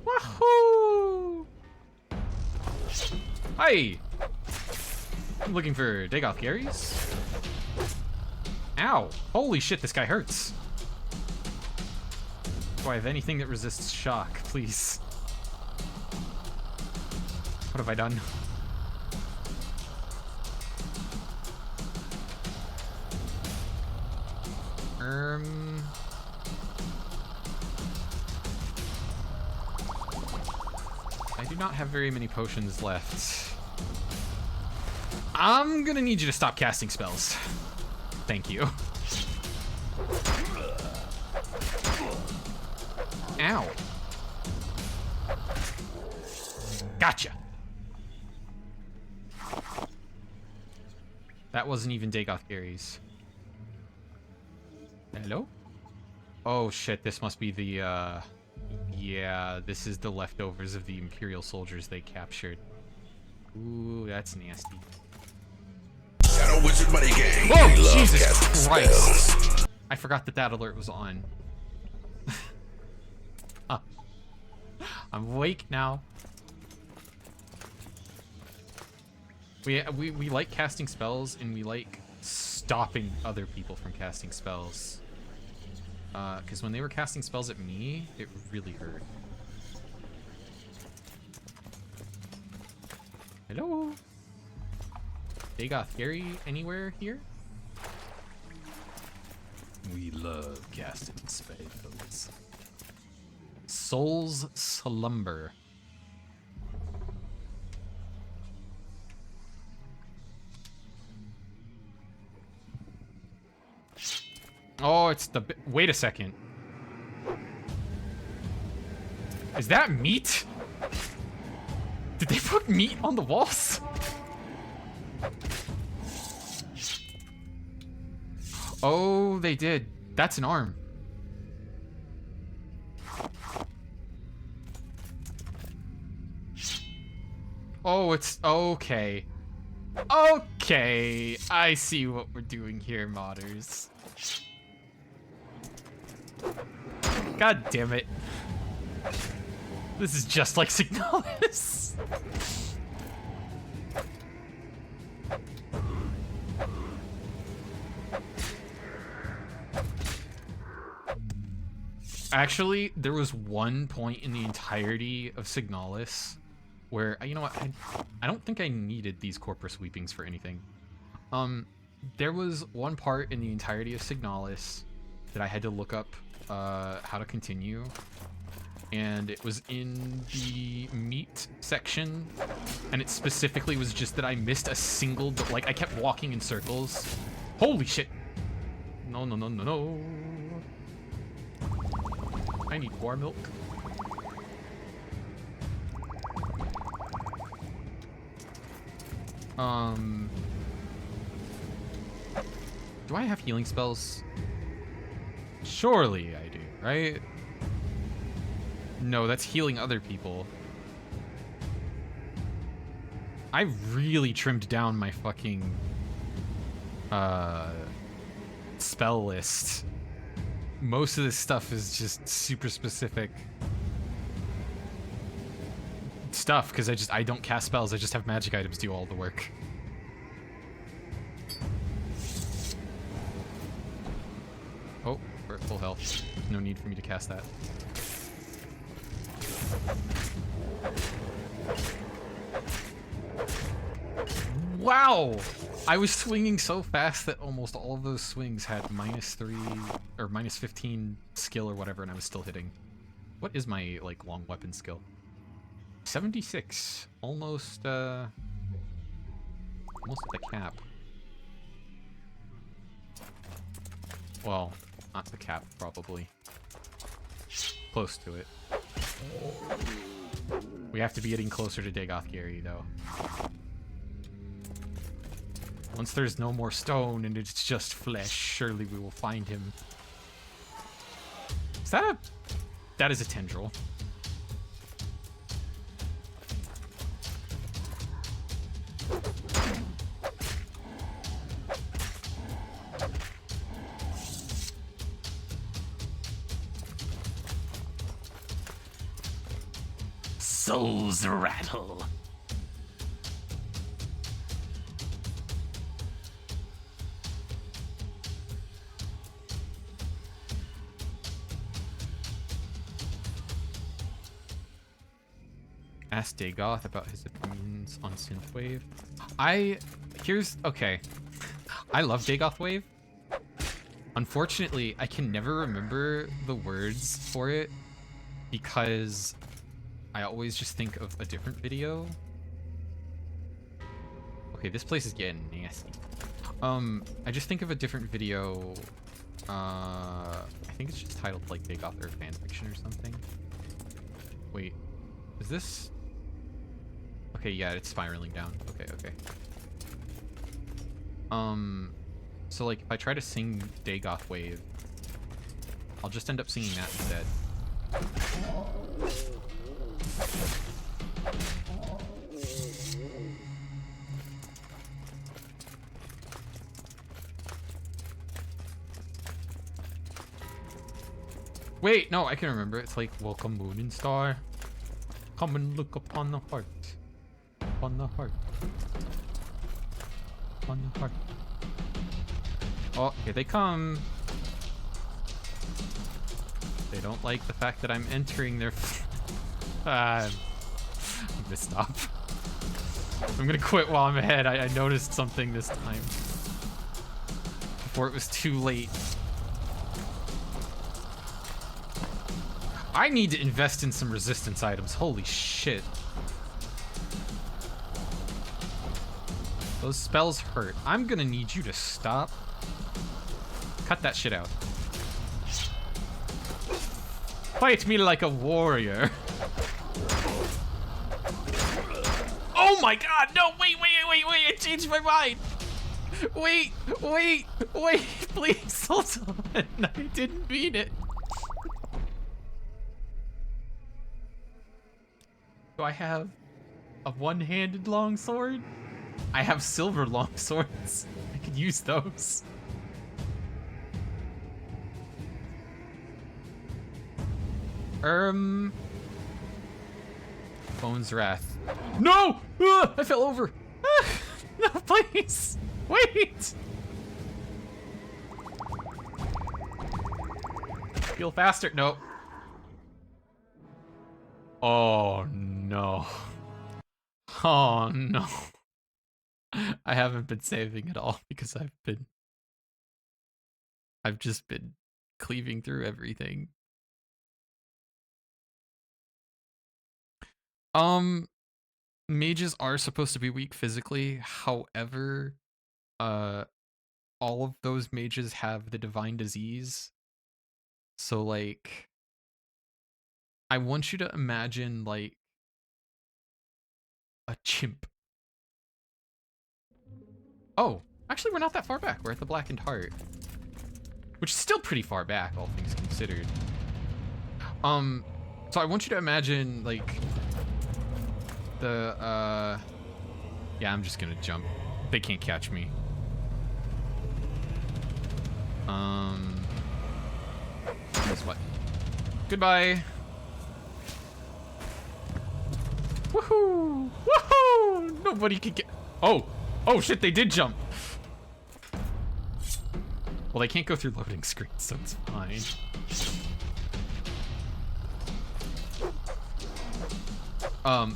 S1: Wahoo! Hi! I'm looking for Dagoth Gary's. Ow! Holy shit, this guy hurts. Do I have anything that resists shock, please? What have I done? I do not have very many potions left. I'm gonna need you to stop casting spells. Thank you. Ow. Gotcha. That wasn't even Dagoth Gary's. Hello? Oh shit, this must be the, yeah, this is the leftovers of the Imperial soldiers they captured. Ooh, that's nasty. Whoa, Jesus Christ! I forgot that alert was on. I'm awake now. We like casting spells, and we like stopping other people from casting spells. Because when they were casting spells at me, it really hurt. Hello? Dagoth Gary anywhere here? We love casting spells. Soul's Slumber. Oh, it's the... Wait a second. Is that meat? Did they put meat on the walls? Oh, they did. That's an arm. Oh, it's... Okay. Okay. I see what we're doing here, modders. God damn it. This is just like Signalis. Actually, there was one point in the entirety of Signalis where, you know what, I don't think I needed these corpus sweepings for anything. There was one part in the entirety of Signalis that I had to look up how to continue, and it was in the meat section, and it specifically was just that I missed a single, like, I kept walking in circles. Holy shit! No, no, no, no, no. I need Guar Milk. Do I have healing spells? Surely I do, right? No, that's healing other people. I really trimmed down my fucking spell list. Most of this stuff is just super specific stuff because I don't cast spells. I just have magic items do all the work. Oh, we're at full health. There's no need for me to cast that. Wow! I was swinging so fast that almost all of those swings had -3 or -15 skill or whatever, and I was still hitting. What is my, like, long weapon skill? 76. Almost, almost at the cap. Well, not the cap, probably. Close to it. We have to be getting closer to Dagoth Gary, though. Once there's no more stone and it's just flesh, surely we will find him. Is that a... That is a tendril.
S7: Souls rattle.
S1: Ask Dagoth about his opinions on Synthwave. Okay. I love Dagoth Wave. Unfortunately, I can never remember the words for it because I always just think of a different video. Okay, this place is getting nasty. I just think of a different video. I think it's just titled like Dagoth Earth fanfiction or something. Wait, is this? Okay, yeah, it's spiraling down. Okay, okay. So like if I try to sing Dagoth Wave, I'll just end up singing that instead. Wait, no, I can remember. It's like, welcome moon and star. Come and look upon the heart. Upon the heart. Upon the heart. Oh, here they come. They don't like the fact that I'm entering their... I'm gonna stop. I'm gonna quit while I'm ahead. I noticed something this time. Before it was too late. I need to invest in some resistance items. Holy shit. Those spells hurt. I'm gonna need you to stop. Cut that shit out. Fight me like a warrior. Oh my god, no, wait, I changed my mind. Wait, please, hold on. I didn't mean it. Do I have a one-handed longsword? I have silver longswords. I could use those. Bones Wrath. No! I fell over. No, please. Wait. Feel faster. Nope. Oh no. Oh no. I haven't been saving at all because I've just been cleaving through everything. Mages are supposed to be weak physically. However, all of those mages have the divine disease. So like, I want you to imagine like a chimp. Oh, actually we're not that far back. We're at the Blackened Heart, which is still pretty far back, all things considered. So I want you to imagine like the yeah, I'm just gonna jump. They can't catch me. Guess what? Goodbye. Woohoo! Woohoo! Nobody can get. Oh shit! They did jump. Well, they can't go through loading screens, so it's fine.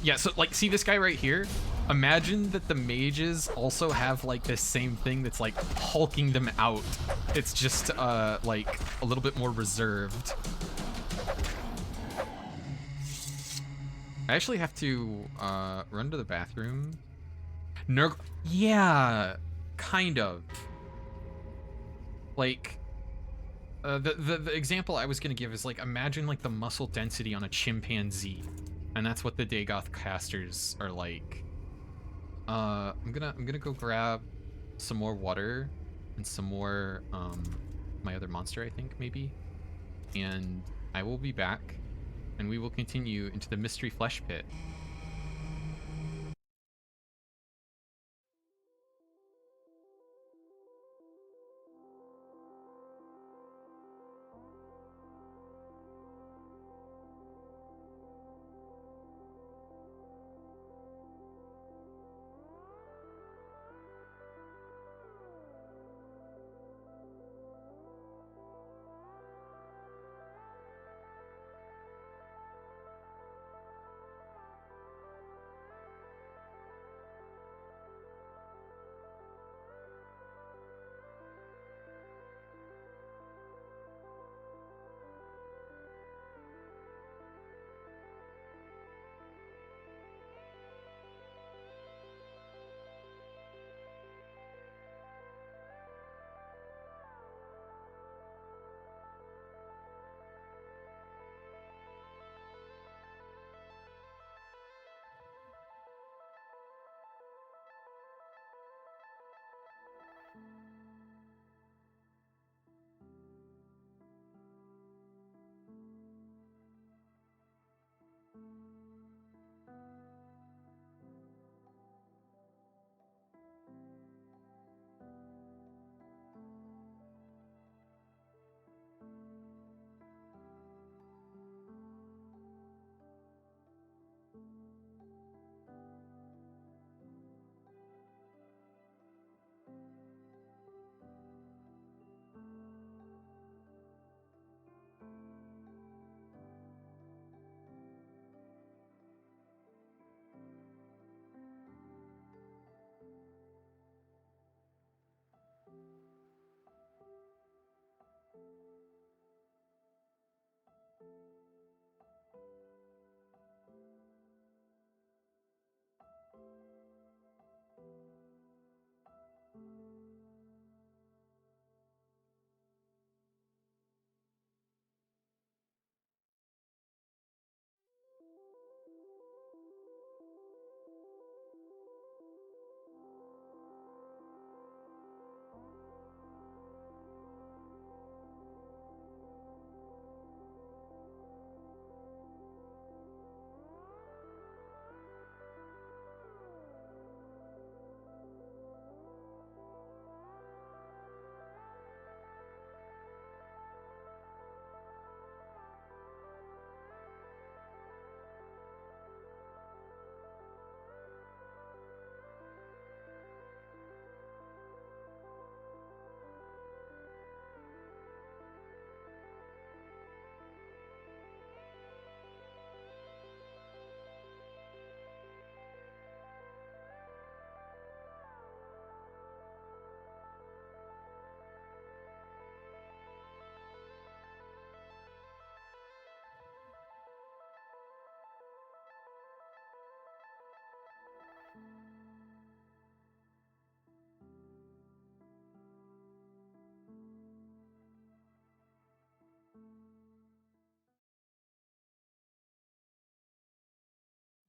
S1: Yeah, so like, see this guy right here? Imagine that the mages also have like this same thing that's like hulking them out. It's just like a little bit more reserved. I actually have to run to the bathroom. Yeah, kind of. Like the example I was gonna give is like, imagine like the muscle density on a chimpanzee, and that's what the Dagoth casters are like. I'm gonna go grab some more water and some more my other monster, I think maybe, and I will be back, and we will continue into the mystery flesh pit.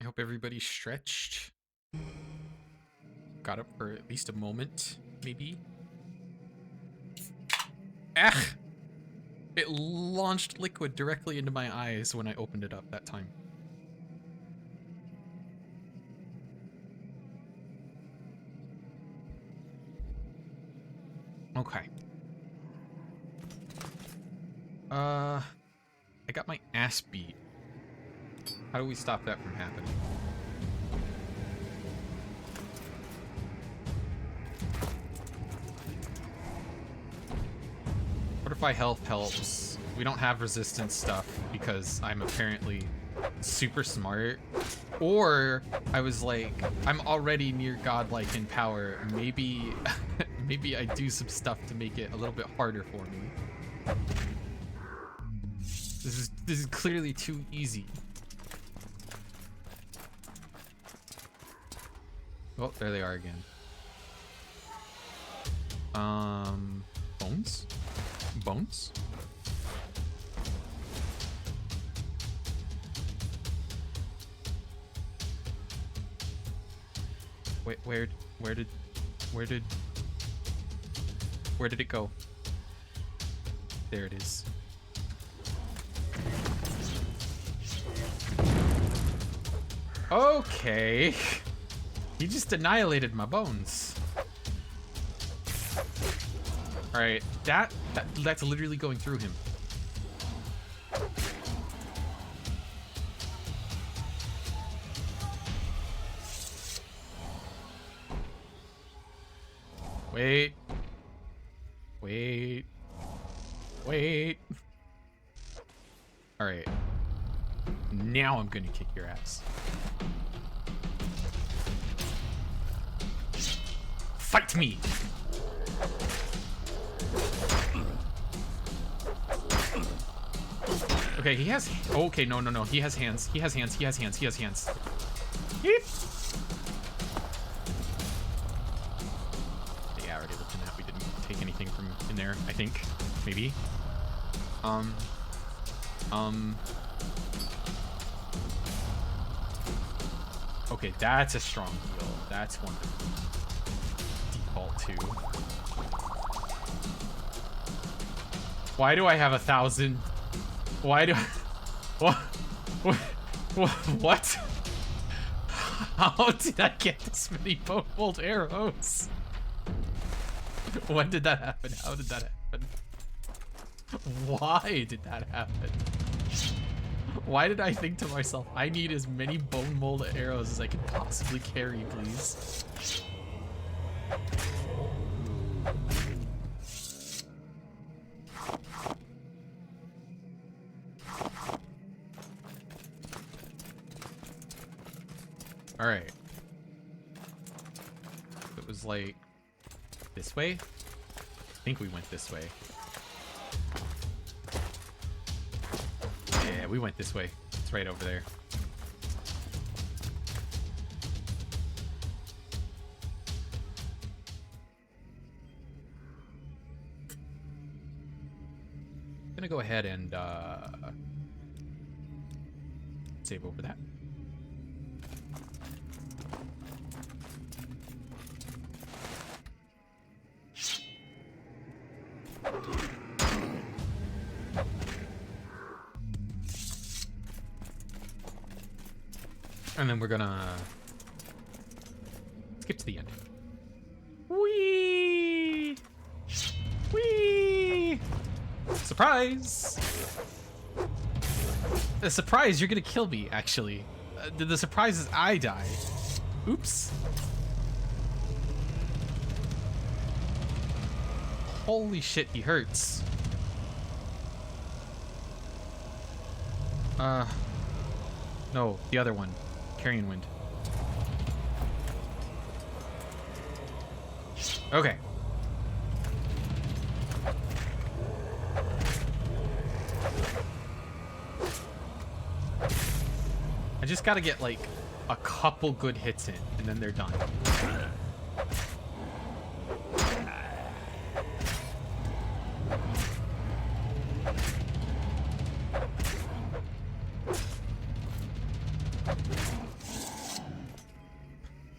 S1: I hope everybody's stretched. Got up for at least a moment, maybe. Ah! It launched liquid directly into my eyes when I opened it up that time. Okay. I got my ass beat. How do we stop that from happening? Fortify health helps. We don't have resistance stuff because I'm apparently super smart. Or I was like, I'm already near godlike in power. Maybe, maybe I do some stuff to make it a little bit harder for me. This is clearly too easy. Oh, there they are again. Bones? Bones? Wait, where did it go? There it is. Okay. He just annihilated my bones. All right, that's literally going through him. Wait. Wait. Wait. All right. Now I'm gonna kick your ass. Fight me! Okay, he has... Okay, no. He has hands. He has hands. He has hands. He has hands. Yeep. Yeah, already looked in that. We didn't take anything from in there, I think. Maybe. Okay, that's a strong heal. That's wonderful. Default 2. Why do I have 1,000? Why do I... What? How did I get this many bolt arrows? When did that happen? How did that happen? Why did that happen? Why did I think to myself, I need as many bone mold arrows as I can possibly carry, please? All right. It was like this way. I think we went this way. Yeah, we went this way. It's right over there. I'm gonna go ahead and save over that. And then we're gonna skip to the end. Whee! Whee! Surprise! A surprise, you're gonna kill me, actually. The surprise is I die. Oops. Holy shit, he hurts. No, the other one. Carrion Wind. Okay. I just gotta get like a couple good hits in, and then they're done.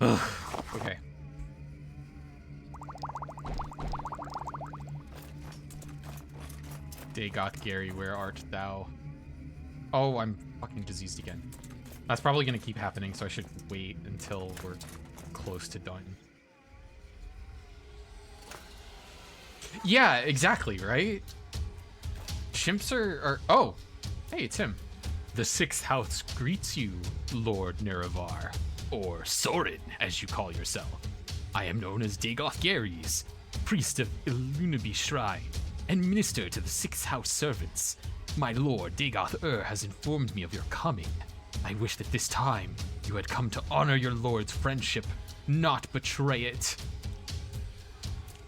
S1: Ugh. Okay. Dagoth Gary, where art thou? Oh, I'm fucking diseased again. That's probably gonna keep happening, so I should wait until we're close to done. Yeah, exactly, right? Chimps are oh, hey, it's him. The sixth house greets you, Lord Neravar, or Sorin, as you call yourself. I am known as Dagoth Gary's, priest of Illunaby Shrine, and minister to the sixth house servants. My lord Dagoth has informed me of your coming. I wish that this time you had come to honor your lord's friendship, not betray it.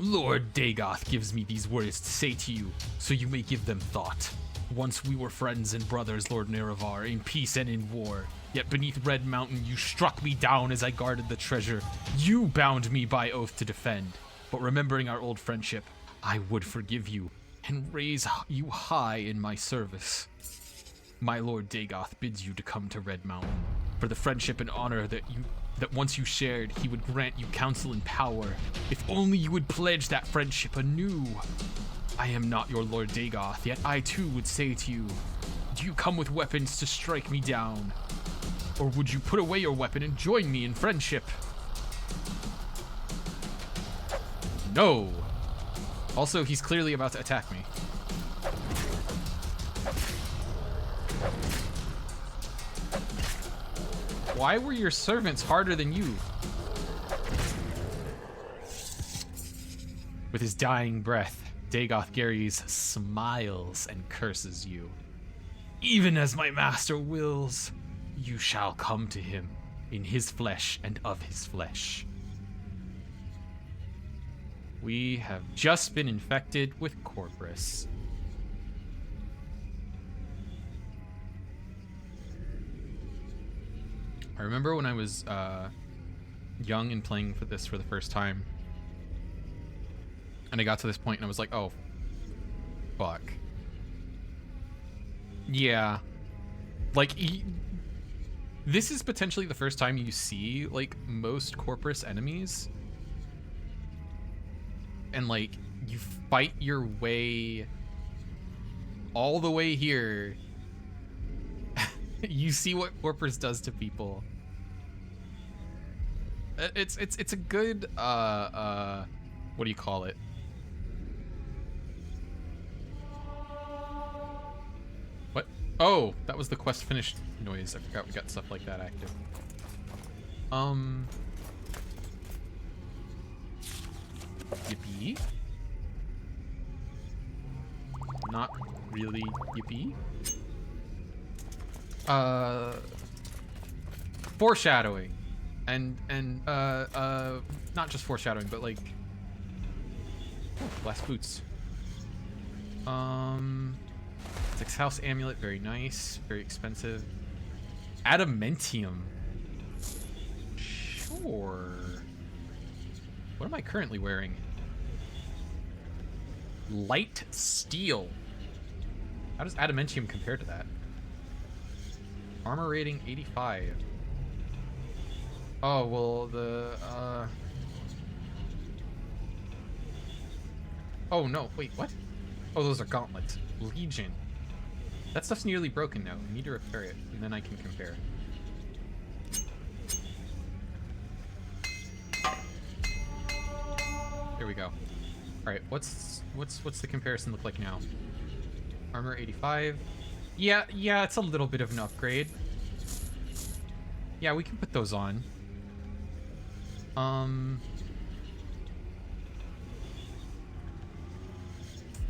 S1: Lord Dagoth gives me these words to say to you, so you may give them thought. Once we were friends and brothers, Lord Neravar, in peace and in war. Yet beneath Red Mountain you struck me down as I guarded the treasure. You bound me by oath to defend. But remembering our old friendship, I would forgive you and raise you high in my service. My Lord Dagoth bids you to come to Red Mountain. For the friendship and honor that once you shared, he would grant you counsel and power. If only you would pledge that friendship anew. I am not your Lord Dagoth, yet I too would say to you, do you come with weapons to strike me down? Or would you put away your weapon and join me in friendship? No. Also, he's clearly about to attack me. Why were your servants harder than you? With his dying breath, Dagoth Garys smiles and curses you. Even as my master wills, you shall come to him in his flesh and of his flesh. We have just been infected with Corpus. I remember when I was young and playing for this for the first time, and I got to this point and I was like, oh, fuck. Yeah. Like, this is potentially the first time you see, like, most Corpus enemies. And, like, you fight your way all the way here. You see what Corpus does to people. It's a good, what do you call it? What? Oh, that was the quest finished noise. I forgot we got stuff like that active. Yippee. Not really yippee. Foreshadowing. And not just foreshadowing, but like glass boots. Sixth house amulet, very nice, very expensive. Adamantium. Sure. What am I currently wearing? Light steel. How does adamantium compare to that? Armor rating 85. Oh, well, the, oh, no, wait, what? Oh, those are gauntlets. Legion. That stuff's nearly broken now. I need to repair it, and then I can compare. There we go. Alright, what's the comparison look like now? Armor 85. Yeah, it's a little bit of an upgrade. Yeah, we can put those on.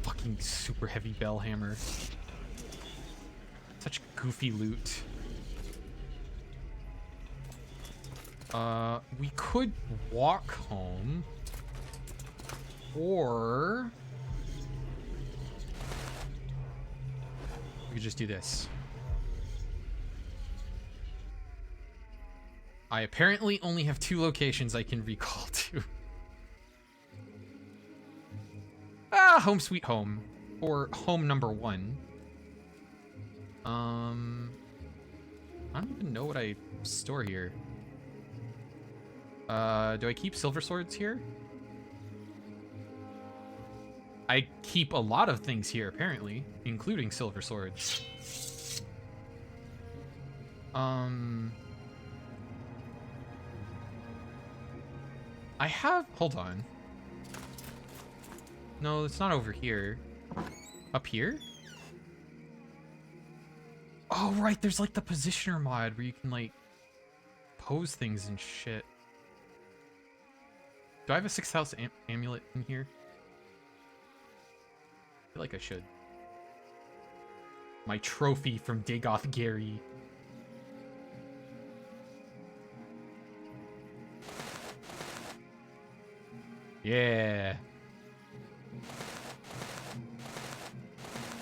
S1: Fucking super heavy bell hammer. Such goofy loot. We could walk home. Or we could just do this. I apparently only have 2 locations I can recall to. Home sweet home. Or home number 1. I don't even know what I store here. Do I keep silver swords here? I keep a lot of things here, apparently, including silver swords. I have... Hold on. No, it's not over here. Up here? Oh, right, there's like the positioner mod where you can like pose things and shit. Do I have a 6th house amulet in here? I feel like I should. My trophy from Dagoth Gary. Yeah.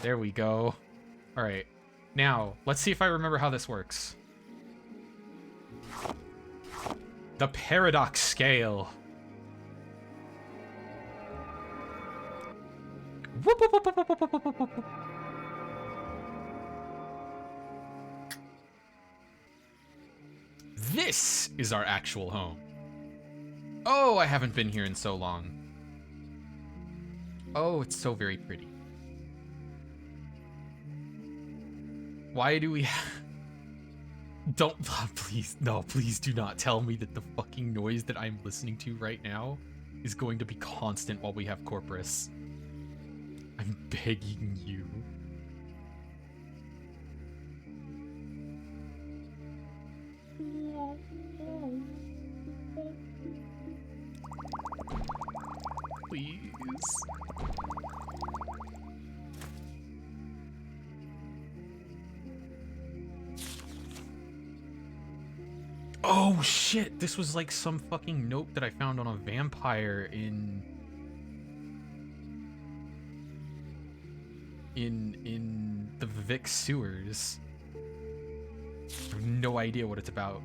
S1: There we go. All right. Now, let's see if I remember how this works. The paradox scale. Whoop, whoop, whoop, whoop, whoop, whoop, whoop, whoop, whoop. This is our actual home. Oh, I haven't been here in so long. Oh, it's so very pretty. Why do we Don't, please, no, please do not tell me that the fucking noise that I'm listening to right now is going to be constant while we have Corpus. I'm begging you. Please. Oh shit, this was like some fucking note that I found on a vampire in the Vic sewers. I have no idea what it's about.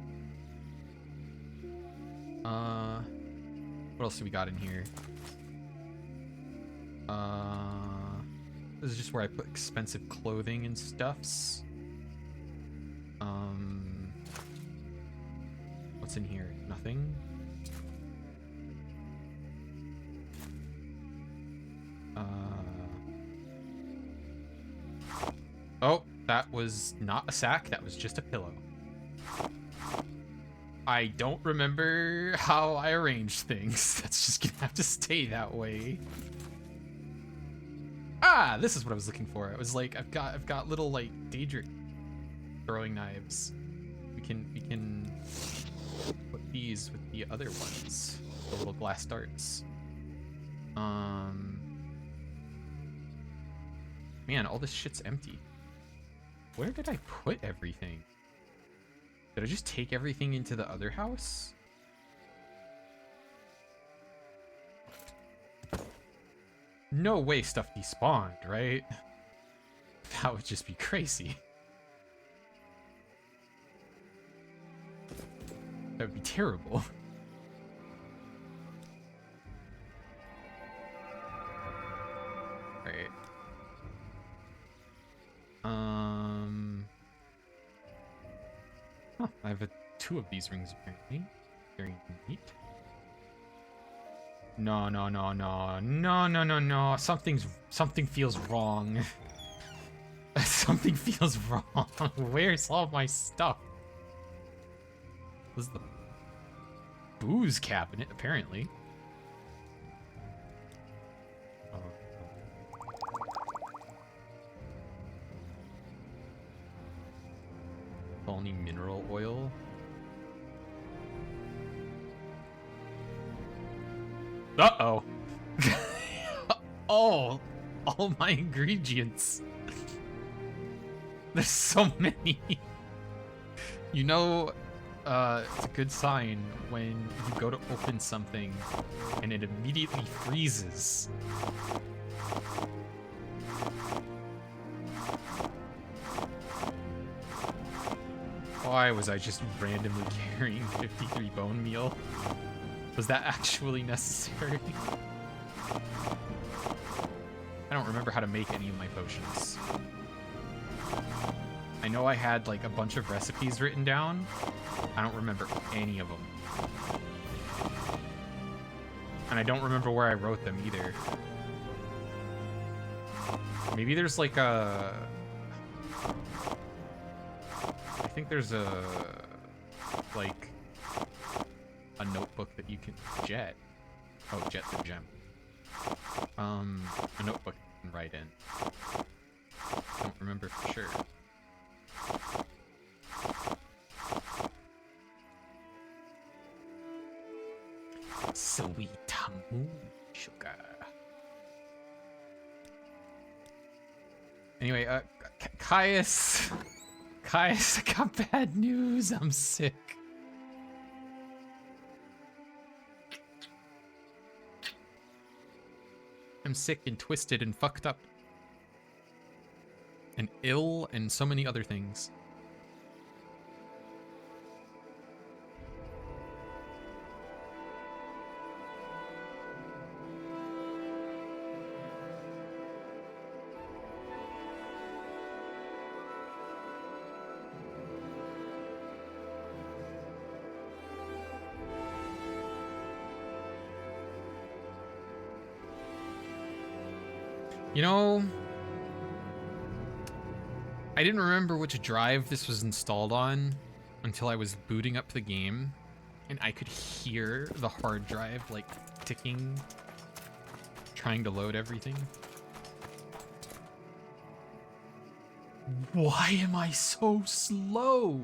S1: What else do we got in here? This is just where I put expensive clothing and stuffs. What's in here? Nothing. Oh, that was not a sack, that was just a pillow. I don't remember how I arranged things. That's just gonna have to stay that way. Ah, this is what I was looking for. It was like I've got little like Daedric throwing knives. We can put these with the other ones, the little glass darts. Man, all this shit's empty. Where did I put everything? Did I just take everything into the other house? No way stuff despawned, right? That would just be crazy. That would be terrible. Alright. Huh, I have two of these rings apparently. Very neat. No. Something feels wrong. Something feels wrong. Where's all my stuff? This is the booze cabinet, apparently. Only mineral oil. Uh-oh. Oh, all my ingredients. There's so many. You know, it's a good sign when you go to open something and it immediately freezes. Why was I just randomly carrying 53 bone meal? Was that actually necessary? I don't remember how to make any of my potions. I know I had like a bunch of recipes written down. I don't remember any of them. And I don't remember where I wrote them either. Maybe there's like a... I think there's a... like... a notebook that you can... Jet. Oh, Jet's a gem. A notebook you can write in. I don't remember for sure. Sweet moon sugar. Anyway, Caius, I got bad news. I'm sick. I'm sick and twisted and fucked up. And ill and so many other things. You know, I didn't remember which drive this was installed on until I was booting up the game, and I could hear the hard drive like ticking, trying to load everything. Why am I so slow?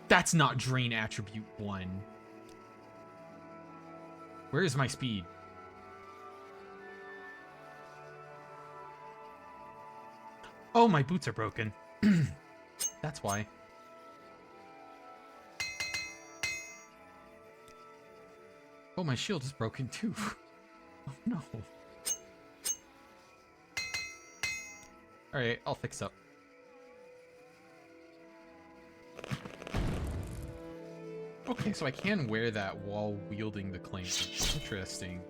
S1: That's not drain attribute 1. Where is my speed? Oh, my boots are broken. That's why. Oh, my shield is broken too. Oh no. Alright, I'll fix up. Okay, so I can wear that while wielding the claim. Interesting.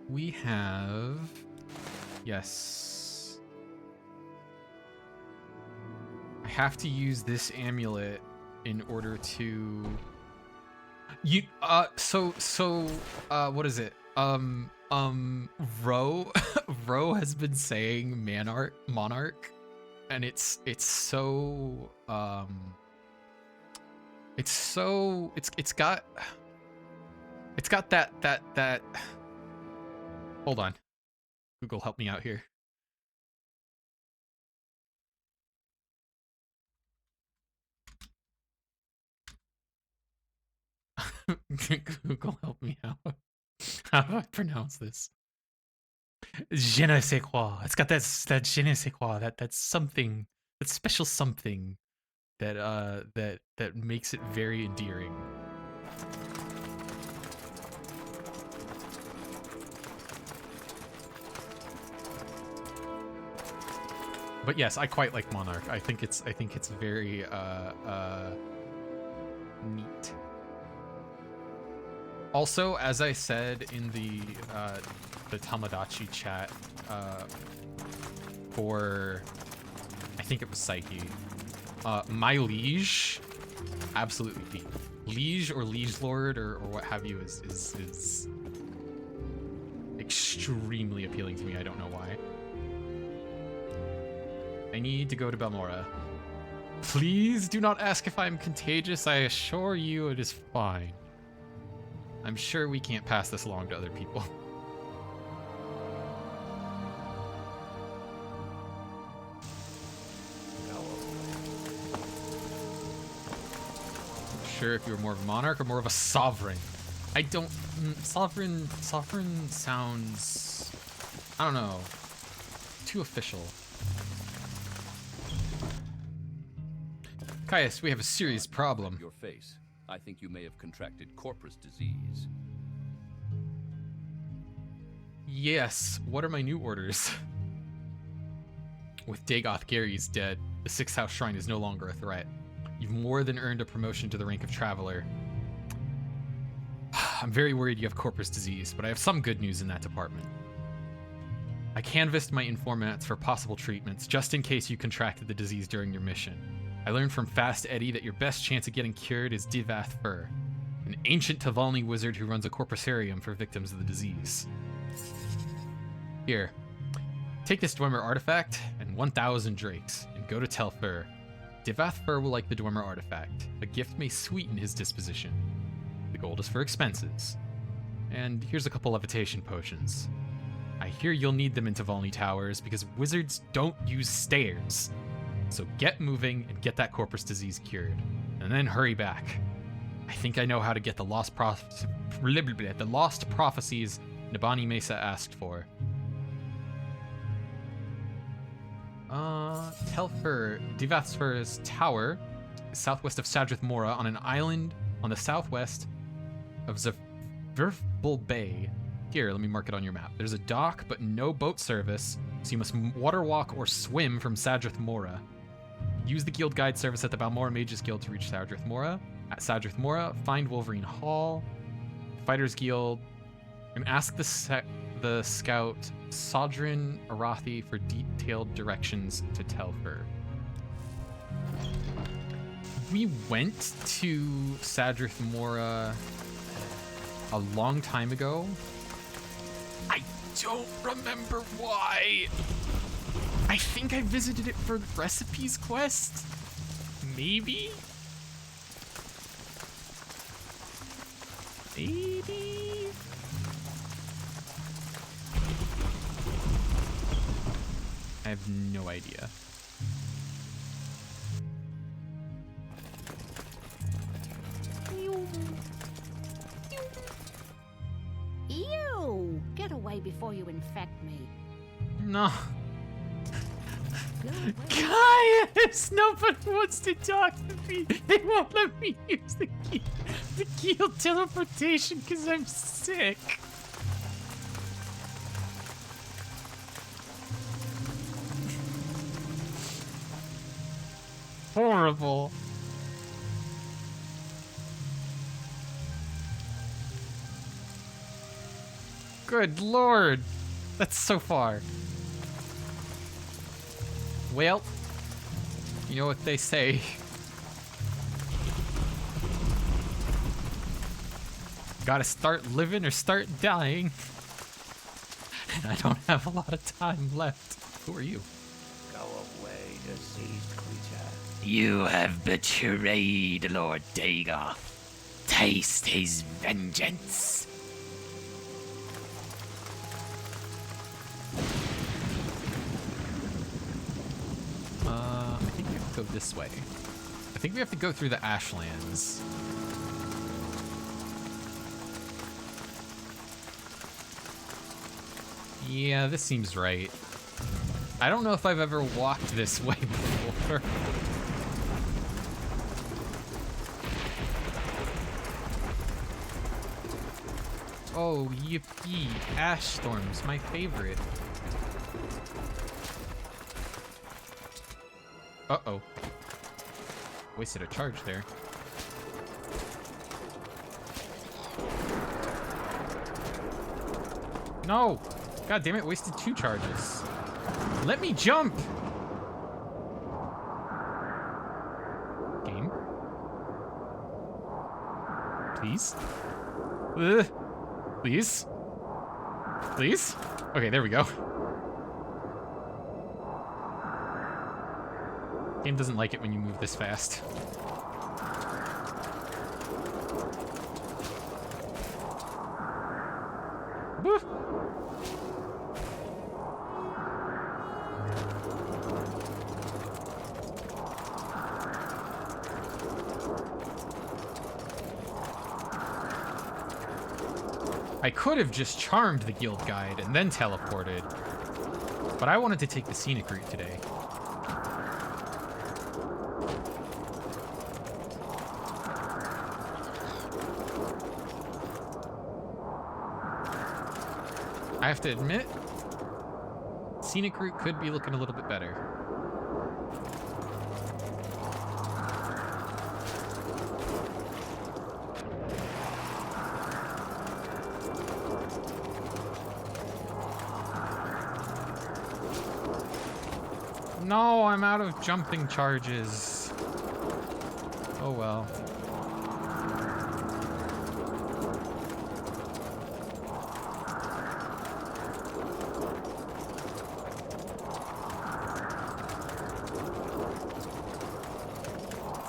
S1: We have... Yes. I have to use this amulet in order to... what is it? Ro has been saying monarch, and it's got that hold on. Google, help me out here. Google, help me out. How do I pronounce this? Je ne sais quoi. It's got that je ne sais quoi, that something, that special something that makes it very endearing. But yes, I quite like Monarch. I think it's very neat. Also, as I said in the Tamagotchi chat for, I think it was Psyche, my liege, absolutely peak. Liege or liege lord or what have you is extremely appealing to me. I don't know why. I need to go to Balmora. Please do not ask if I'm contagious. I assure you it is fine. I'm sure we can't pass this along to other people. I'm sure if you were more of a monarch or more of a sovereign. I don't... Sovereign sounds... I don't know. Too official. Caius, we have a serious problem.
S3: Your face. I think you may have contracted corpus disease.
S1: Yes. What are my new orders? With Dagoth Gary's dead, the 6th House Shrine is no longer a threat. You've more than earned a promotion to the rank of Traveler. I'm very worried you have corpus disease, but I have some good news in that department. I canvassed my informants for possible treatments, just in case you contracted the disease during your mission. I learned from Fast Eddie that your best chance of getting cured is Divath Fur, an ancient Tavalni wizard who runs a corpusarium for victims of the disease. Here, take this Dwemer artifact and 1,000 drakes, and go to Telfur. Divath Fur will like the Dwemer artifact. A gift may sweeten his disposition. The gold is for expenses. And here's a couple levitation potions. I hear you'll need them in Tavalni Towers because wizards don't use stairs. So get moving and get that corpus disease cured. And then hurry back. I think I know how to get the lost prophecies Nabani Mesa asked for. Telfur, Divath's tower is southwest of Sadrith Mora on an island on the southwest of Zverfbul Bay. Here, let me mark it on your map. There's a dock, but no boat service, so you must water walk or swim from Sadrith Mora. Use the guild guide service at the Balmora Mages Guild to reach Sadrith Mora. At Sadrith Mora, find Wolverine Hall, Fighters Guild, and ask the scout Sodrin Arathi for detailed directions to Telfur. We went to Sadrith Mora a long time ago. I don't remember why. I think I visited it for recipes quest. Maybe? Maybe? I have no idea.
S4: Ew! Get away before you infect me.
S1: No.
S4: Go away.
S1: Guys, nobody wants to talk to me. They won't let me use the guild teleportation because I'm sick. Horrible. Good lord. That's so far. Well, you know what they say. Gotta start living or start dying. And I don't have a lot of time left. Who are you?
S6: Go away, diseased creature.
S7: You have betrayed Lord Dagoth. Taste his vengeance.
S1: I think we have to go this way. I think we have to go through the Ashlands. Yeah, this seems right. I don't know if I've ever walked this way before. Oh, yippee. Ash storms, my favorite. Uh-oh. Wasted a charge there. No! God damn it, wasted 2 charges. Let me jump! Game? Please? Please? Please? Okay, there we go. Game doesn't like it when you move this fast. Woo! I could have just charmed the guild guide and then teleported, but I wanted to take the scenic route today. I have to admit, scenic route could be looking a little bit better. No, I'm out of jumping charges. Oh well.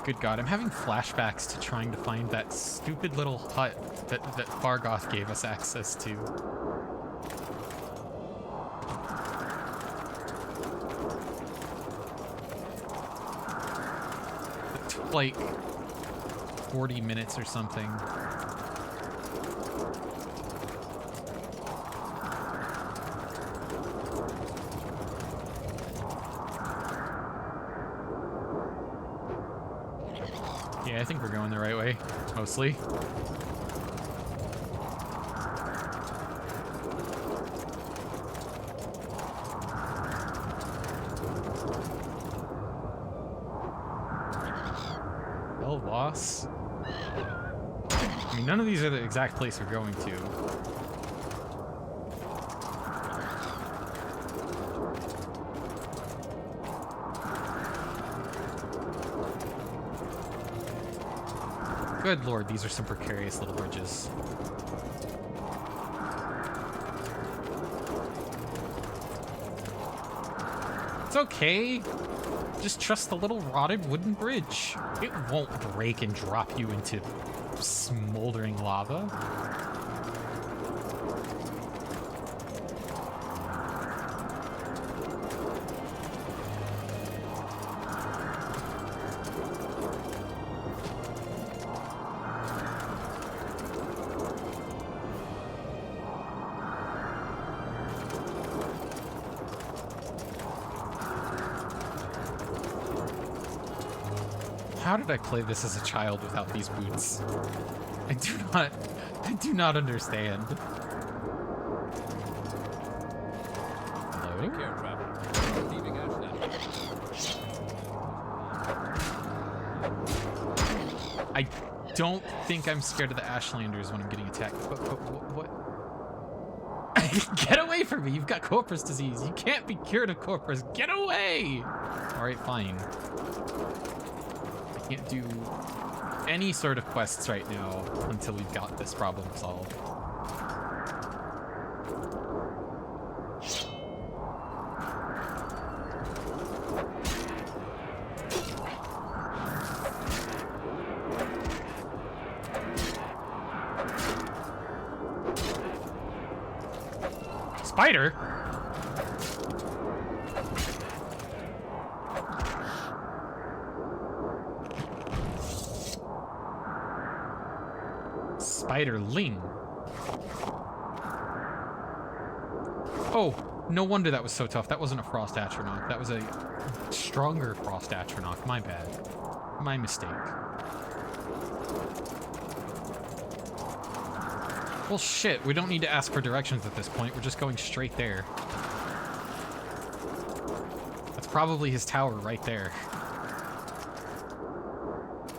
S1: Good God, I'm having flashbacks to trying to find that stupid little hut that Fargoth gave us access to. It took like 40 minutes or something. Yeah, I think we're going the right way, mostly. Hell, boss. I mean, none of these are the exact place we're going to. Good lord, these are some precarious little bridges. It's okay. Just trust the little rotted wooden bridge. It won't break and drop you into smoldering lava. How did I play this as a child without these boots? I do not understand. Hello?
S3: Take care, traveler. Leaving Ashland.
S1: I don't think I'm scared of the Ashlanders when I'm getting attacked. But what? Get away from me! You've got Corpus disease. You can't be cured of Corpus. Get away! All right, fine. I can't do any sort of quests right now until we've got this problem solved. Spider? Spiderling. Oh, no wonder that was so tough. That wasn't a Frost Atronach. That was a stronger Frost Atronach. My bad. My mistake. Well, shit. We don't need to ask for directions at this point. We're just going straight there. That's probably his tower right there.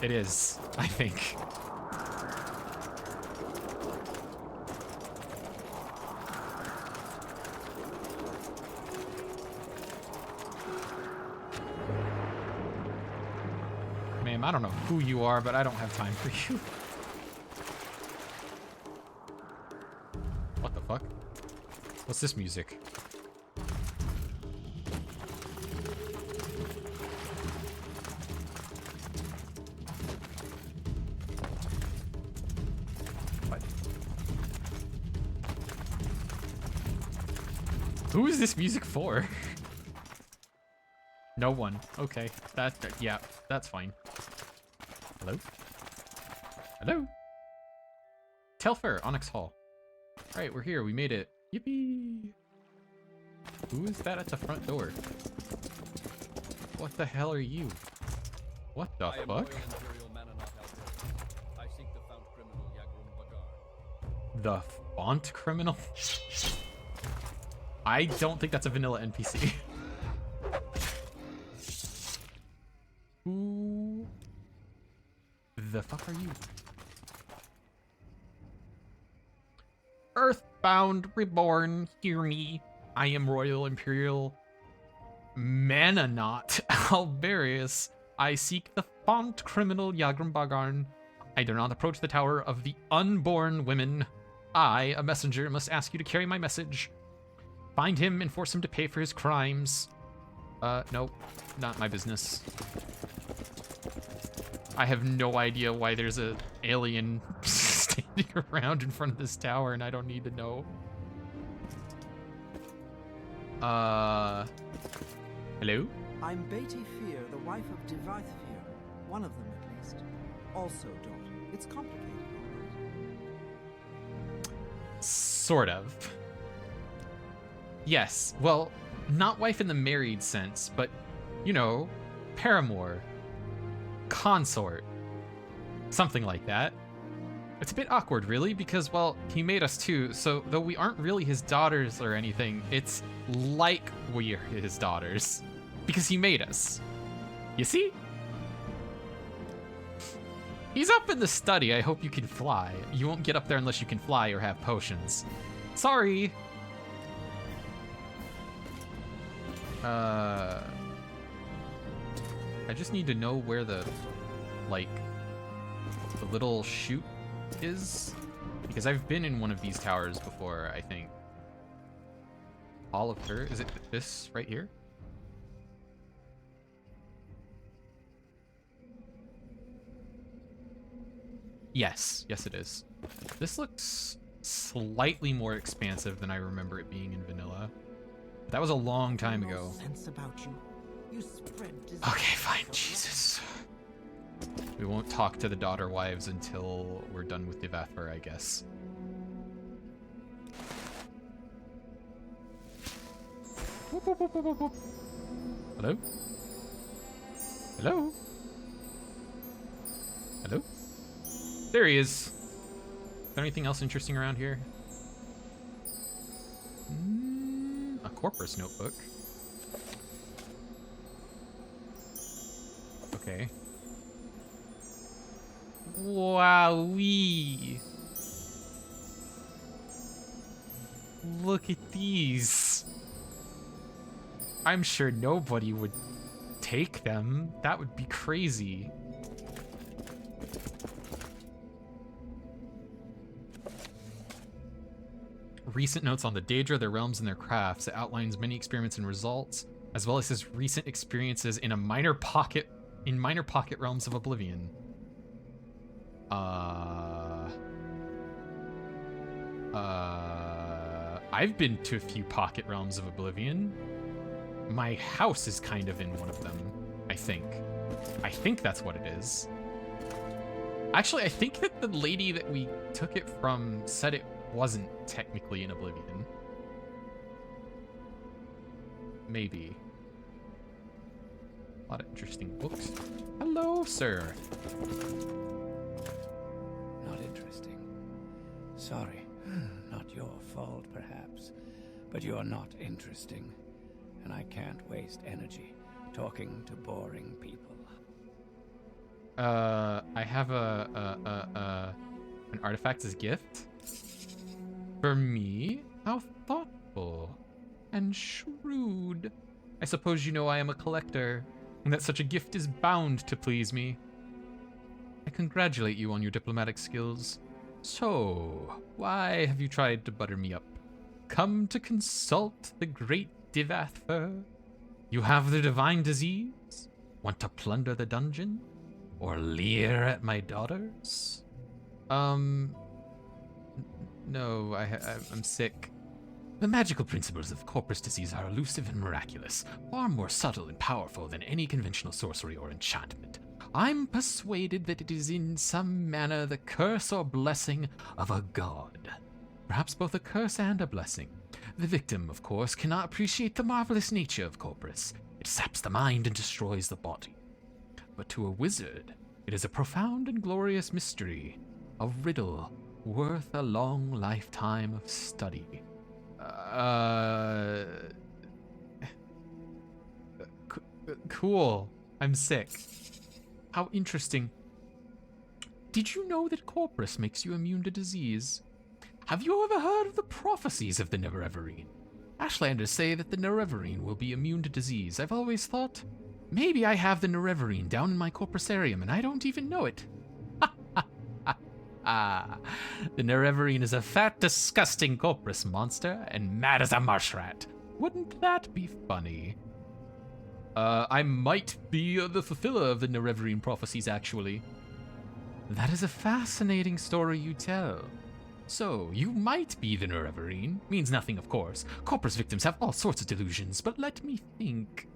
S1: It is, I think. Ma'am, I don't know who you are, but I don't have time for you. What the fuck? What's this music? What? Who is this music for? No one. Okay. Yeah, that's fine. Hello? Hello? Telfair, Onyx Hall. Alright, we're here. We made it. Yippee! Who is that at the front door? What the hell are you? What the
S3: I am
S1: fuck?
S3: Royal Imperial Mananoth Alberta. I seek the fount criminal Yagrum Bagar.
S1: The font criminal? I don't think that's a vanilla NPC. Who the fuck are you? Earthbound, reborn, hear me. I am Royal Imperial Mananoth Alberius. I seek the font criminal Yagrum Bagarn. I do not approach the tower of the unborn women. I, a messenger, must ask you to carry my message. Find him and force him to pay for his crimes. Nope, not my business. I have no idea why there's a alien standing around in front of this tower, and I don't need to know. Hello?
S8: I'm Beatty Fear, the wife of Devaith Fear. One of them, at least. Also, daughter. It's complicated, all right?
S1: Sort of. Yes, well, not wife in the married sense, but, you know, paramour, consort, something like that. It's a bit awkward, really, because, well, he made us too, so though we aren't really his daughters or anything, it's like we're his daughters, because he made us. You see? He's up in the study. I hope you can fly. You won't get up there unless you can fly or have potions. Sorry. I just need to know where the, like, the little chute is, because I've been in one of these towers before, I think. Hall of Her, is it this right here? Yes, yes it is. This looks slightly more expansive than I remember it being in vanilla. That was a long time ago.
S8: Sense about you. You spread disease.
S1: Okay, fine, Jesus. We won't talk to the daughter wives until we're done with Devathar, I guess. Whoop, whoop, whoop, whoop, whoop. Hello? Hello? Hello? There he is. Is there anything else interesting around here? A Corpus notebook. Okay. Wowee. Look at these. I'm sure nobody would take them. That would be crazy. Recent notes on the Daedra, their realms, and their crafts. It outlines many experiments and results, as well as his recent experiences in minor pocket realms of Oblivion. I've been to a few pocket realms of Oblivion. My house is kind of in one of them, I think. I think that's what it is. Actually, I think that the lady that we took it from said it wasn't technically in Oblivion. Maybe. A lot of interesting books. Hello, sir.
S6: Not interesting. Sorry. Not your fault, perhaps. But you're not interesting. And I can't waste energy talking to boring people.
S1: I have an artifact as gift. For me? How thoughtful and shrewd. I suppose you know I am a collector, and that such a gift is bound to please me. I congratulate you on your diplomatic skills. So, why have you tried to butter me up? Come to consult the great Devathar? You have the divine disease? Want to plunder the dungeon? Or leer at my daughters? No, I'm sick. The magical principles of corpus disease are elusive and miraculous, far more subtle and powerful than any conventional sorcery or enchantment. I'm persuaded that it is in some manner the curse or blessing of a god. Perhaps both a curse and a blessing. The victim, of course, cannot appreciate the marvelous nature of corpus. It saps the mind and destroys the body. But to a wizard, it is a profound and glorious mystery, a riddle worth a long lifetime of study. Cool. I'm sick. How interesting. Did you know that corpus makes you immune to disease? Have you ever heard of the prophecies of the Neravarine? Ashlanders say that the Neravarine will be immune to disease. I've always thought
S7: Maybe I have the Neravarine down in my corpusarium and I don't even know it. The Neravarine is a fat, disgusting corpus monster and mad as a marsh rat. Wouldn't that be funny? I might be the fulfiller of the Neravarine prophecies, actually. That is a fascinating story you tell. So, you might be the Neravarine. Means nothing, of course. Corpus victims have all sorts of delusions, but let me think.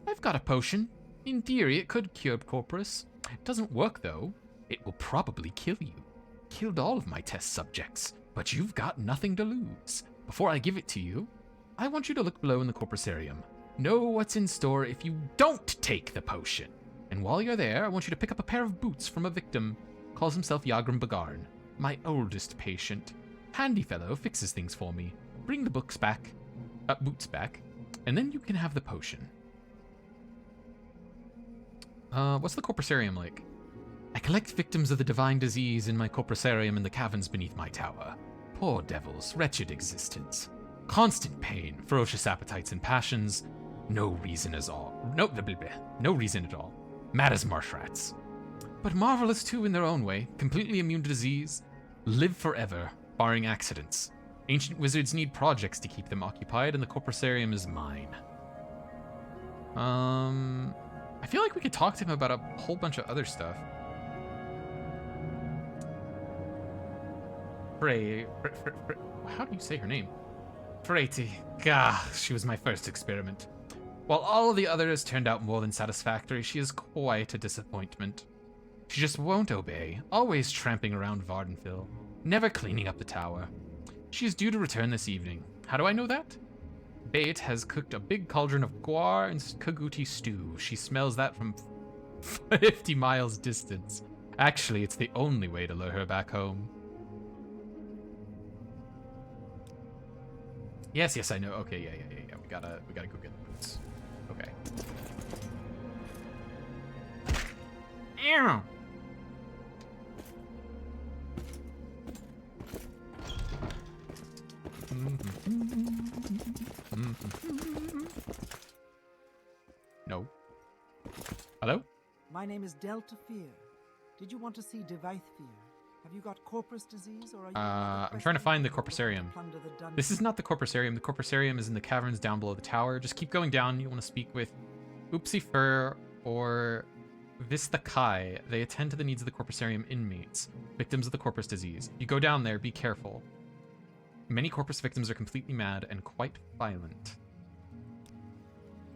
S7: I've got a potion. In theory, it could cure Corpus. It doesn't work, though. It will probably kill you. Killed all of my test subjects, but you've got nothing to lose. Before I give it to you, I want you to look below in the Corpusarium. Know what's in store if you don't take the potion. And while you're there, I want you to pick up a pair of boots from a victim. Calls himself Yagrum Bagarn. My oldest patient. Handy fellow, fixes things for me. Bring the boots back, and then you can have the potion. What's the Corpusarium like? I collect victims of the divine disease in my Corpusarium in the caverns beneath my tower. Poor devils, wretched existence. Constant pain, ferocious appetites and passions. No reason at all. No reason at all. Mad as marsh rats. But marvelous too in their own way, completely immune to disease. Live forever, barring accidents. Ancient wizards need projects to keep them occupied, and the Corpusarium is mine. I feel like we could talk to him about a whole bunch of other stuff. How do you say her name? Frati. Gah, she was my first experiment. While all of the others turned out more than satisfactory, she is quite a disappointment. She just won't obey, always tramping around Vardenville, never cleaning up the tower. She is due to return this evening. How do I know that? Bait has cooked a big cauldron of guar and kaguti stew. She smells that from 50 miles distance. Actually, it's the only way to lure her back home. Yes, I know. Okay, yeah. We gotta go get the boots. Okay. Ew. No. Hello?
S8: My name is Delta Fear. Did you want to see Devaith Fear? Have you got Corpus disease, or are you
S1: I'm trying to find the Corpusarium. This is not the Corpusarium. The Corpusarium is in the caverns down below the tower. Just keep going down. You want to speak with Oopsie Fur or Vista Kai. They attend to the needs of the Corpusarium inmates, victims of the Corpus disease. You go down there, be careful. Many Corpus victims are completely mad and quite violent.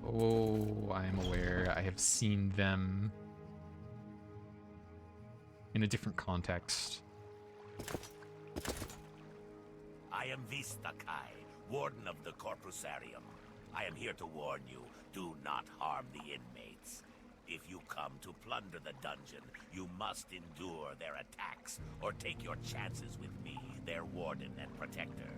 S1: Oh, I am aware. I have seen them in a different context.
S9: I am Vista Kai, Warden of the Corpusarium. I am here to warn you, do not harm the inmates. If you come to plunder the dungeon, you must endure their attacks, or take your chances with me, their warden and protector.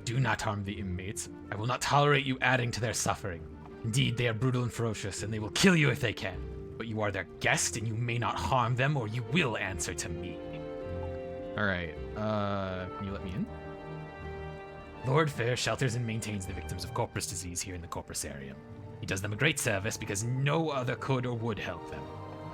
S7: Do not harm the inmates. I will not tolerate you adding to their suffering. Indeed, they are brutal and ferocious, and they will kill you if they can. But you are their guest, and you may not harm them, or you will answer to me.
S1: Alright, can you let me in?
S7: Lord Fair shelters and maintains the victims of Corpus disease here in the Corpusarium. He does them a great service because no other could or would help them.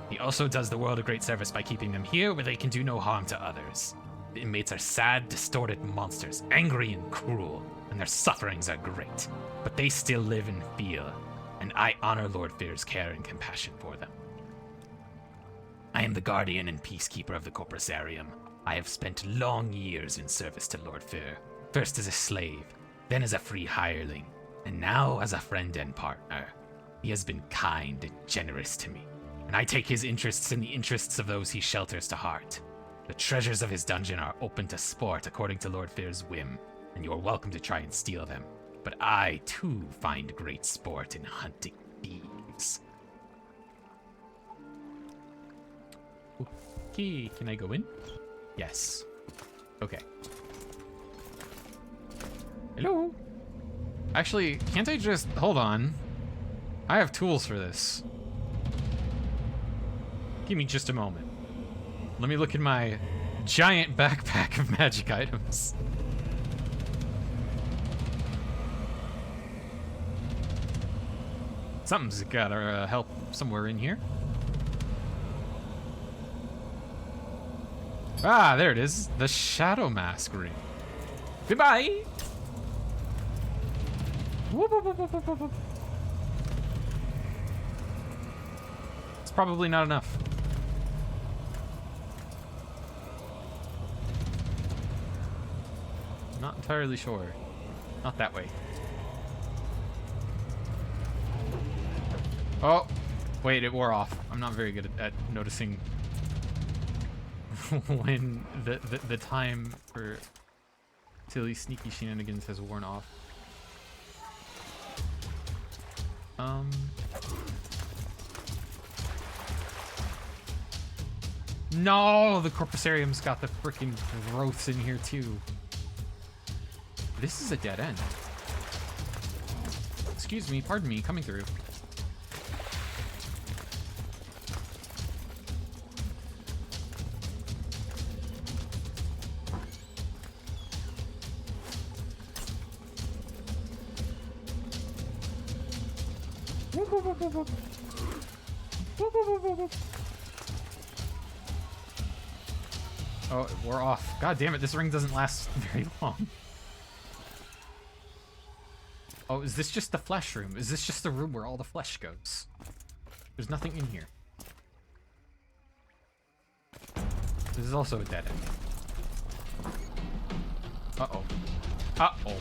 S7: He also does the world a great service by keeping them here where they can do no harm to others. The inmates are sad, distorted monsters, angry and cruel, and their sufferings are great. But they still live and feel, and I honor Lord Fair's care and compassion for them. I am the guardian and peacekeeper of the Corpusarium. I have spent long years in service to Lord Fair, first as a slave, then as a free hireling, and now as a friend and partner. He has been kind and generous to me, and I take his interests and the interests of those he shelters to heart. The treasures of his dungeon are open to sport according to Lord Fair's whim, and you are welcome to try and steal them. But I, too, find great sport in hunting thieves.
S1: Okay, can I go in?
S7: Yes.
S1: Okay. Hello? Actually, can't I just... Hold on. I have tools for this. Give me just a moment. Let me look in my giant backpack of magic items. Something's gotta help somewhere in here. Ah, there it is. The Shadow Mask ring. Goodbye! Whoop, whoop, whoop, whoop, whoop, whoop. It's probably not enough. Not entirely sure. Not that way. Oh, wait, it wore off. I'm not very good at noticing when the time for silly sneaky shenanigans has worn off. No, the Corpusarium's got the freaking growths in here too. This is a dead end. Excuse me, pardon me, coming through. Oh, it wore off. God damn it, this ring doesn't last very long. Oh, is this just the flesh room? Is this just the room where all the flesh goes? There's nothing in here. This is also a dead end. Uh-oh. Uh-oh.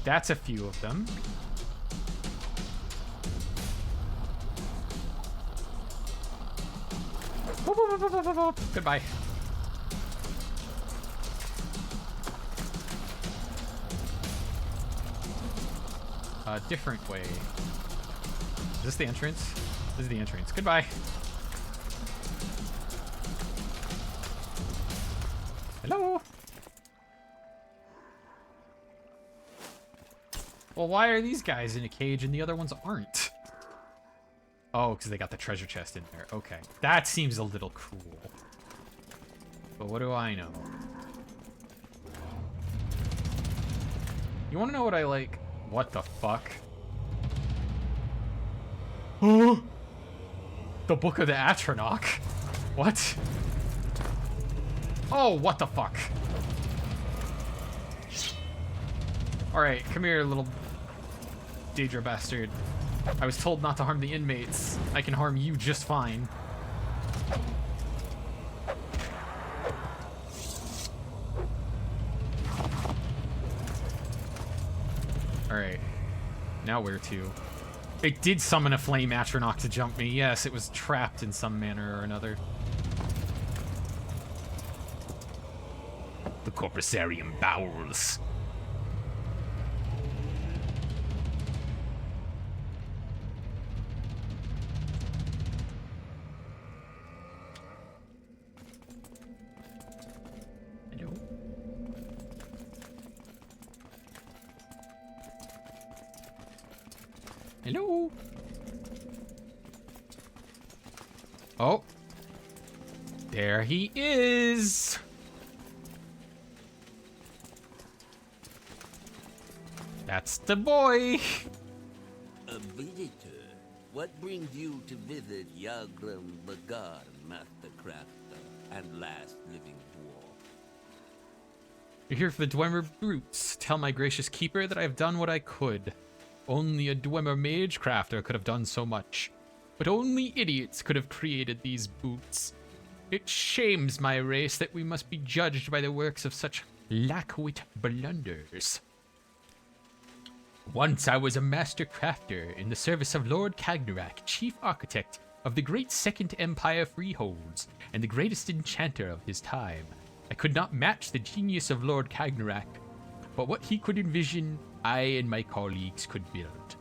S1: That's a few of them. Goodbye. A different way. Is this the entrance? This is the entrance. Goodbye. Hello? Well, why are these guys in a cage and the other ones aren't? Oh, because they got the treasure chest in there. Okay. That seems a little cruel. But what do I know? You want to know what I like? What the fuck? Oh! The Book of the Atronach? What? Oh, what the fuck? Alright, come here, little Daedra bastard. I was told not to harm the inmates. I can harm you just fine. Alright. Now where to? It did summon a flame Atronach to jump me. Yes, it was trapped in some manner or another.
S7: The Corpusarium bowels.
S1: Hello? Oh. There he is. That's the boy.
S9: A visitor? What brings you to visit Yagrum Bagar, Master Crafter, and last living dwarf?
S1: You're here for the Dwemer Brutes. Tell my gracious keeper that I have done what I could. Only a Dwemer mage crafter could have done so much. But only idiots could have created these boots. It shames my race that we must be judged by the works of such lackwit blunders. Once I was a master crafter in the service of Lord Cagnarak, chief architect of the great Second Empire freeholds, and the greatest enchanter of his time. I could not match the genius of Lord Cagnarak, but what he could envision, I and my colleagues could build.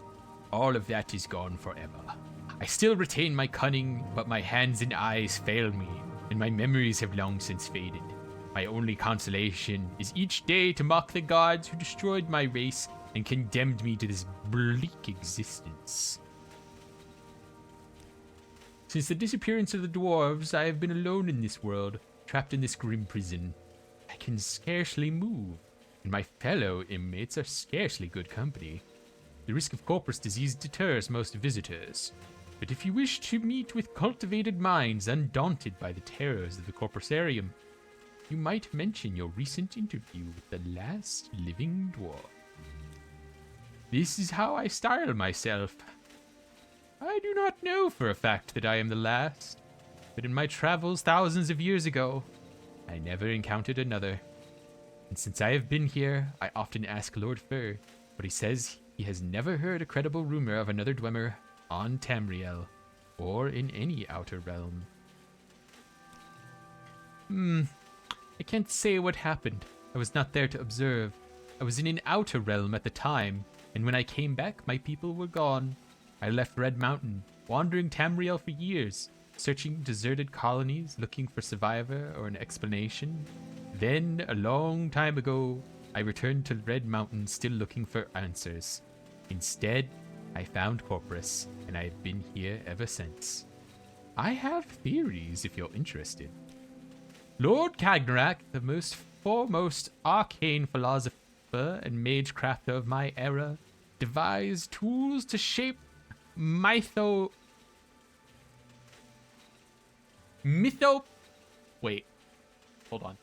S1: All of that is gone forever. I still retain my cunning, but my hands and eyes fail me, and my memories have long since faded. My only consolation is each day to mock the gods who destroyed my race and condemned me to this bleak existence. Since the disappearance of the dwarves, I have been alone in this world, trapped in this grim prison. I can scarcely move, and my fellow inmates are scarcely good company.
S7: The risk of corpus disease deters most visitors. But if you wish to meet with cultivated minds undaunted by the terrors of the corpusarium, you might mention your recent interview with the last living dwarf. This is how I style myself. I do not know for a fact that I am the last, but in my travels thousands of years ago, I never encountered another. And since I have been here, I often ask Lord Fur, but he says he has never heard a credible rumor of another Dwemer on Tamriel, or in any outer realm. I can't say what happened. I was not there to observe. I was in an outer realm at the time, and when I came back, my people were gone. I left Red Mountain, wandering Tamriel for years, searching deserted colonies, looking for survivor or an explanation. Then, a long time ago, I returned to Red Mountain still looking for answers. Instead, I found Corpus, and I have been here ever since. I have theories if you're interested. Lord Cagnarak, the most foremost arcane philosopher and mage crafter of my era, devised tools to shape wait, hold on.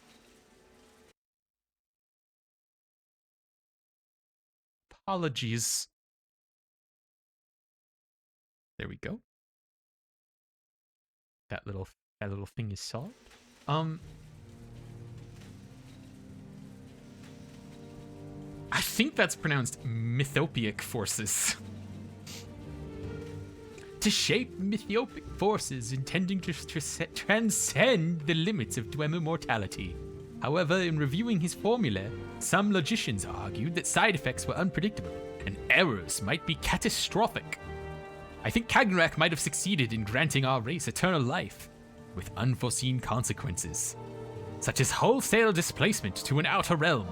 S7: Apologies. There we go. That little thing is solved. I think that's pronounced mythopic forces. To shape mythopic forces intending to transcend the limits of Dwemer mortality. However, in reviewing his formula, some logicians argued that side effects were unpredictable and errors might be catastrophic. I think Cagnarak might have succeeded in granting our race eternal life, with unforeseen consequences, such as wholesale displacement to an outer realm,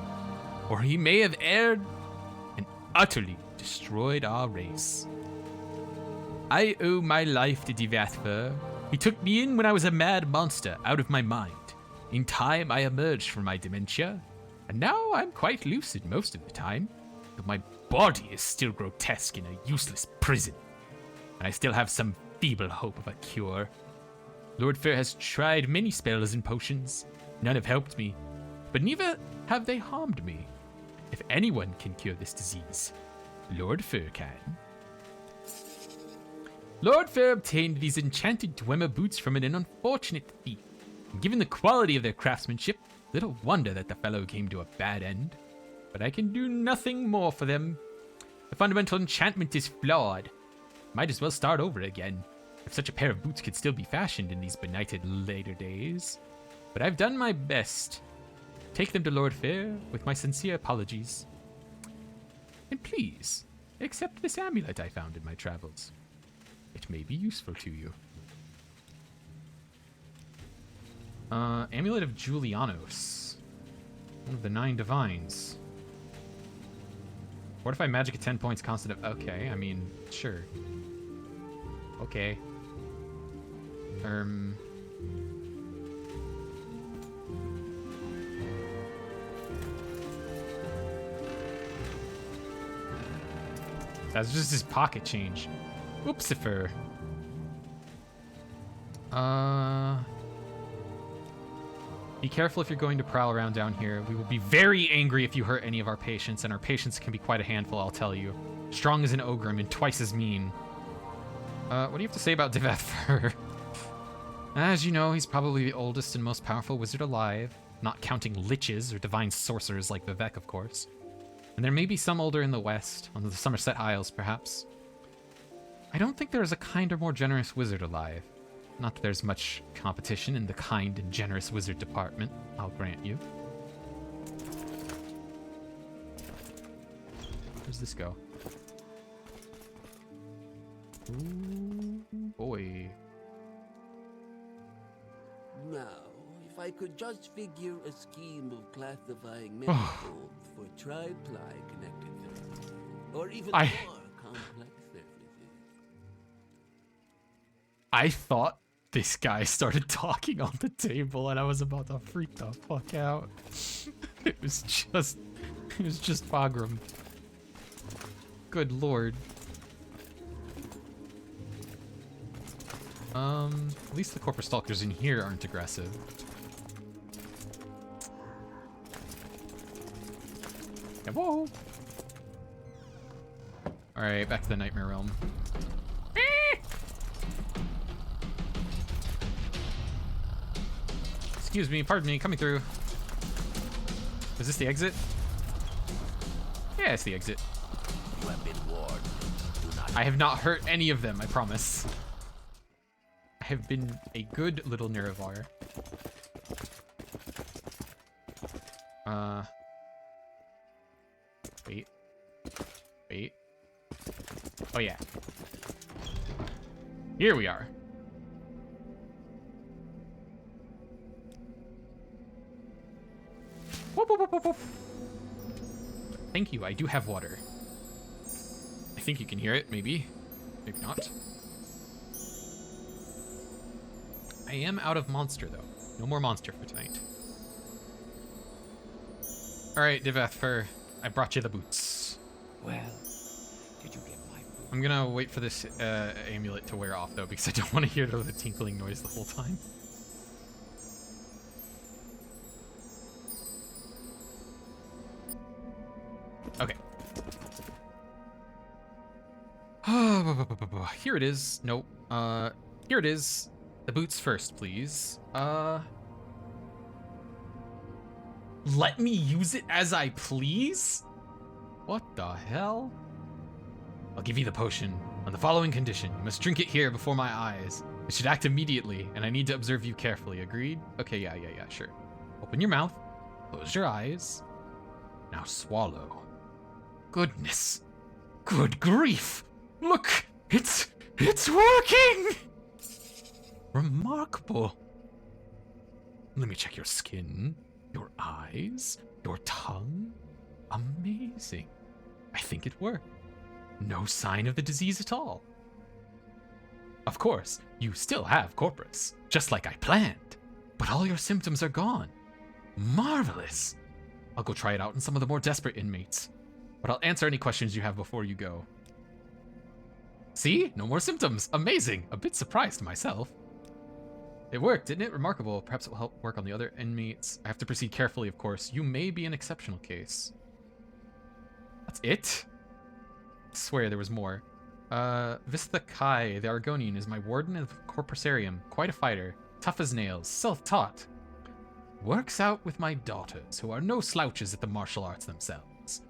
S7: or he may have erred and utterly destroyed our race. I owe my life to Divathfer. He took me in when I was a mad monster, out of my mind. In time, I emerged from my dementia, and now I'm quite lucid most of the time, but my body is still grotesque in a useless prison, and I still have some feeble hope of a cure. Lord Fair has tried many spells and potions. None have helped me, but neither have they harmed me. If anyone can cure this disease, Lord Fair can. Lord Fair obtained these enchanted Dwemer boots from an unfortunate thief. And given the quality of their craftsmanship, little wonder that the fellow came to a bad end. But I can do nothing more for them. The fundamental enchantment is flawed. Might as well start over again, if such a pair of boots could still be fashioned in these benighted later days. But I've done my best. Take them to Lord Fair with my sincere apologies. And please, accept this amulet I found in my travels. It may be useful to you. Amulet of Julianos. One of the 9 divines. Fortify magic at 10 points constant of... Okay, I mean, sure. Okay. That's just his pocket change. Oopsifer. Be careful if you're going to prowl around down here. We will be very angry if you hurt any of our patients, and our patients can be quite a handful, I'll tell you. Strong as an ogre and twice as mean. What do you have to say about Divathfer? As you know, he's probably the oldest and most powerful wizard alive, not counting liches or divine sorcerers like Vivek, of course. And there may be some older in the west, on the Somerset Isles, perhaps. I don't think there is a kinder, more generous wizard alive. Not that there's much competition in the kind and generous wizard department, I'll grant you. Where's this go? Ooh, boy.
S10: Now, if I could just figure a scheme of classifying metals for tri-ply connected surfaces, or even more complex surfaces.
S1: I thought this guy started talking on the table and I was about to freak the fuck out. It was just Fogram. Good lord. At least the corporate stalkers in here aren't aggressive. Yeah, whoa! Alright, back to the Nightmare Realm. Excuse me, pardon me, coming through. Is this the exit? Yeah, it's the exit.
S9: You have been warned. Do not.
S1: I have not hurt any of them, I promise. I have been a good little Neravar. Wait. Wait. Oh yeah. Here we are. Whoop, whoop, whoop, whoop, whoop. Thank you, I do have water. I think you can hear it, maybe. Maybe not. I am out of monster, though. No more monster for tonight. Alright, Divathfer, I brought you the boots.
S6: Well, did you get my boots?
S1: I'm gonna wait for this amulet to wear off, though, because I don't want to hear the tinkling noise the whole time. Okay. Here it is. Nope. Here it is. The boots first, please. Let me use it as I please? What the hell? I'll give you the potion on the following condition. You must drink it here before my eyes. It should act immediately, and I need to observe you carefully. Agreed? Okay, yeah, sure. Open your mouth. Close your eyes. Now swallow. Goodness. Good grief. Look, it's working. Remarkable. Let me check your skin, your eyes, your tongue. Amazing. I think it worked. No sign of the disease at all. Of course, you still have corpus, just like I planned, but all your symptoms are gone. Marvelous. I'll go try it out on some of the more desperate inmates, but I'll answer any questions you have before you go. See? No more symptoms. Amazing. A bit surprised myself. It worked, didn't it? Remarkable. Perhaps it will help work on the other inmates. I have to proceed carefully, of course. You may be an exceptional case. That's it? I swear there was more. Vista Kai, the Argonian, is my warden of Corpusarium. Quite a fighter. Tough as nails. Self-taught. Works out with my daughters, who are no slouches at the martial arts themselves.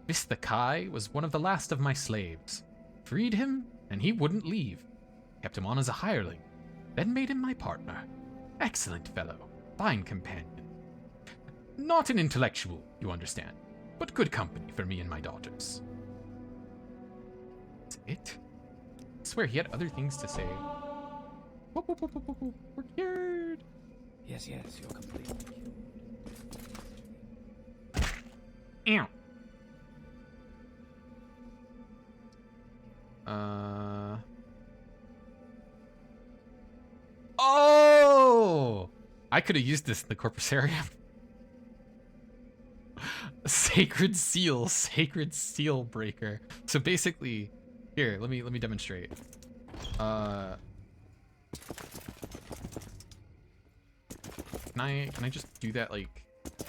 S1: Vista Kai was one of the last of my slaves. Freed him, and he wouldn't leave. Kept him on as a hireling. Then made him my partner. Excellent fellow. Fine companion. Not an intellectual, you understand, but good company for me and my daughters. That's it? I swear he had other things to say. Whoop, whoop, whoop, whoop, whoop, whoop. We're cured.
S6: Yes, you're completely
S1: Ow.
S6: cured.
S1: Oh! I could have used this in the Corpusarium. Sacred seal breaker. So basically, here, let me demonstrate. Can I just do that, like,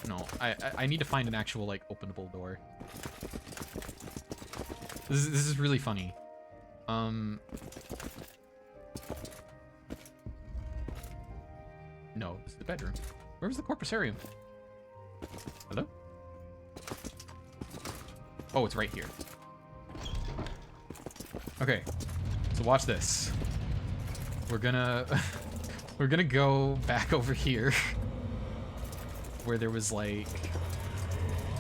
S1: no, I need to find an actual, like, openable door. This is really funny. No, it's the bedroom. Where was the Corpusarium? Hello? Oh, it's right here. Okay, so watch this. We're gonna go back over here where there was like,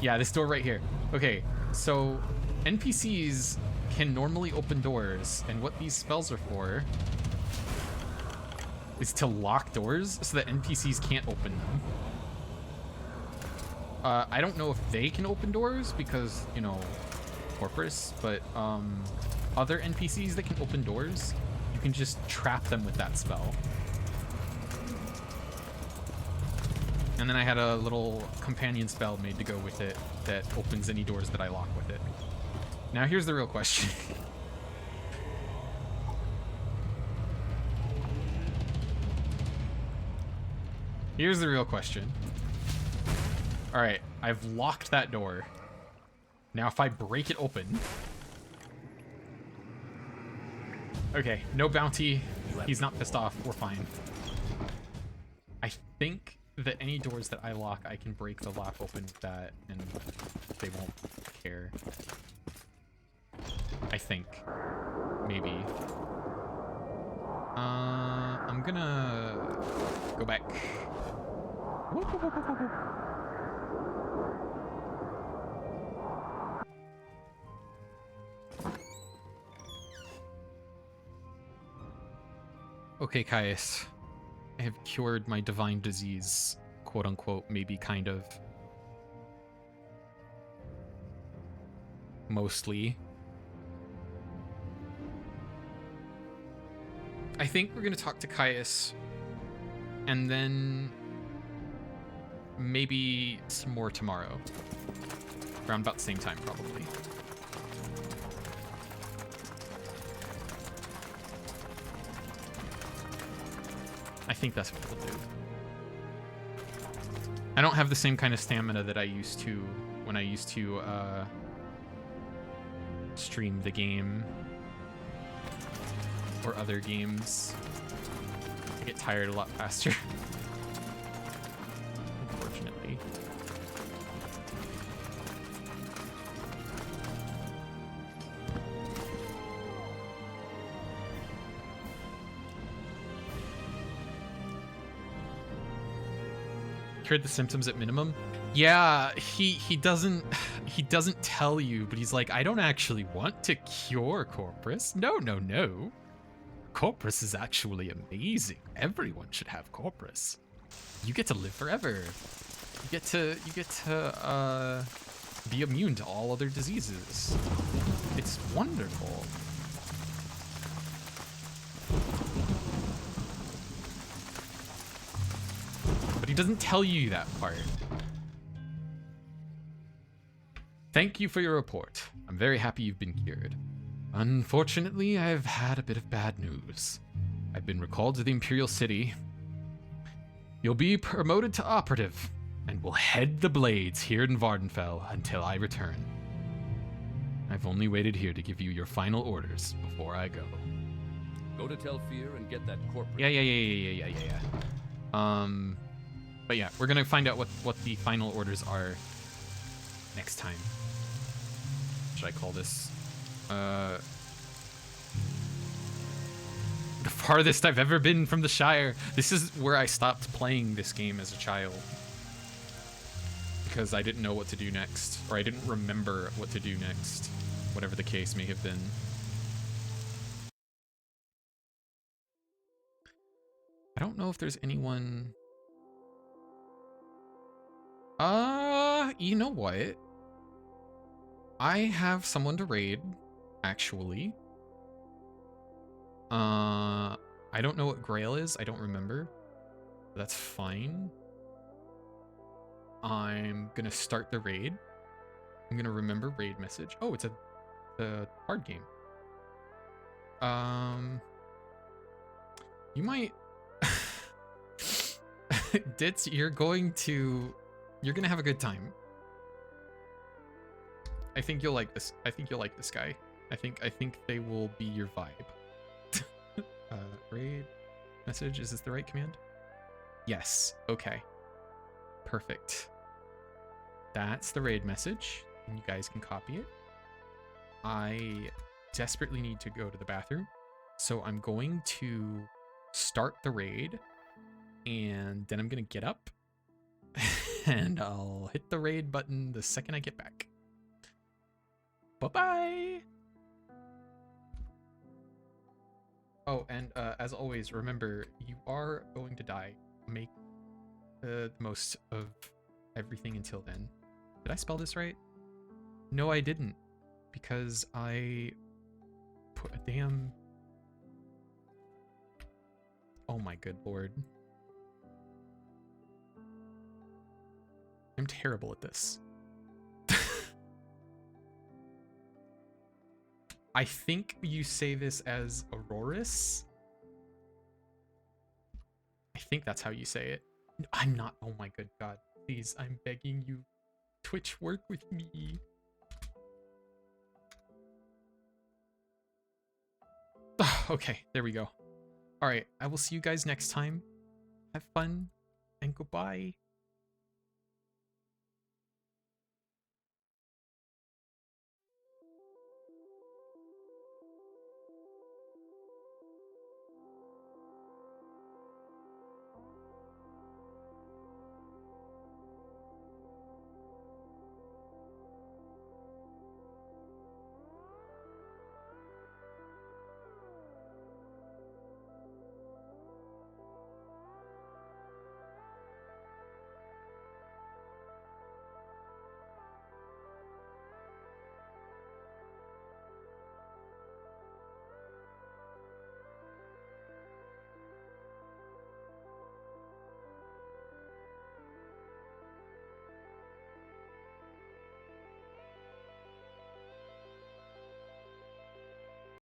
S1: yeah, this door right here. Okay, so NPCs can normally open doors, and what these spells are for is to lock doors so that NPCs can't open them. I don't know if they can open doors because, you know, Corpus, but other NPCs that can open doors, you can just trap them with that spell. And then I had a little companion spell made to go with it that opens any doors that I lock with it. Now here's the real question. Here's the real question. All right, I've locked that door. Now if I break it open... Okay, no bounty. He's not pissed off. We're fine. I think that any doors that I lock, I can break the lock open with that, and they won't care. I think. Maybe. I'm gonna go back. Whoop, whoop, whoop, whoop, whoop, whoop. Okay, Caius. I have cured my divine disease, quote unquote, maybe kind of. Mostly. I think we're gonna talk to Caius, and then maybe some more tomorrow. Around about the same time, probably. I think that's what we'll do. I don't have the same kind of stamina that I used to when I used to stream the game or other games. I get tired a lot faster. Unfortunately. Cured the symptoms at minimum. Yeah, he doesn't tell you, but he's like, I don't actually want to cure Corpus. No. Corpus is actually amazing. Everyone should have Corpus. You get to live forever. You get to be immune to all other diseases. It's wonderful. But he doesn't tell you that part. Thank you for your report. I'm very happy you've been cured. Unfortunately, I've had a bit of bad news. I've been recalled to the Imperial City. You'll be promoted to operative, and will head the Blades here in Vardenfell until I return. I've only waited here to give you your final orders before I go.
S3: Go to Telfir and get that corporate.
S1: Yeah. But yeah, we're gonna find out what the final orders are next time. Should I call this? The farthest I've ever been from the Shire. This is where I stopped playing this game as a child. Because I didn't know what to do next. Or I didn't remember what to do next. Whatever the case may have been. I don't know if there's anyone... You know what? I have someone to raid, actually. I don't know what Grail is. I don't remember. That's fine. I'm gonna start the raid. I'm gonna remember raid message. Oh, it's a card game. You might... Ditz, you're gonna have a good time. I think you'll like this. I think you'll like this guy. I think they will be your vibe. Raid message. Is this the right command? Yes. Okay. Perfect. That's the raid message, and you guys can copy it. I desperately need to go to the bathroom, so I'm going to start the raid, and then I'm gonna get up, and I'll hit the raid button the second I get back. Bye-bye! Oh, and as always, remember, you are going to die. Make the most of everything until then. Did I spell this right? No, I didn't. Because I put a damn... Oh my good lord. I'm terrible at this. I think you say this as Auroras. I think that's how you say it. No, I'm not. Oh my good God. Please, I'm begging you. Twitch, work with me. Okay, there we go. All right, I will see you guys next time. Have fun and goodbye.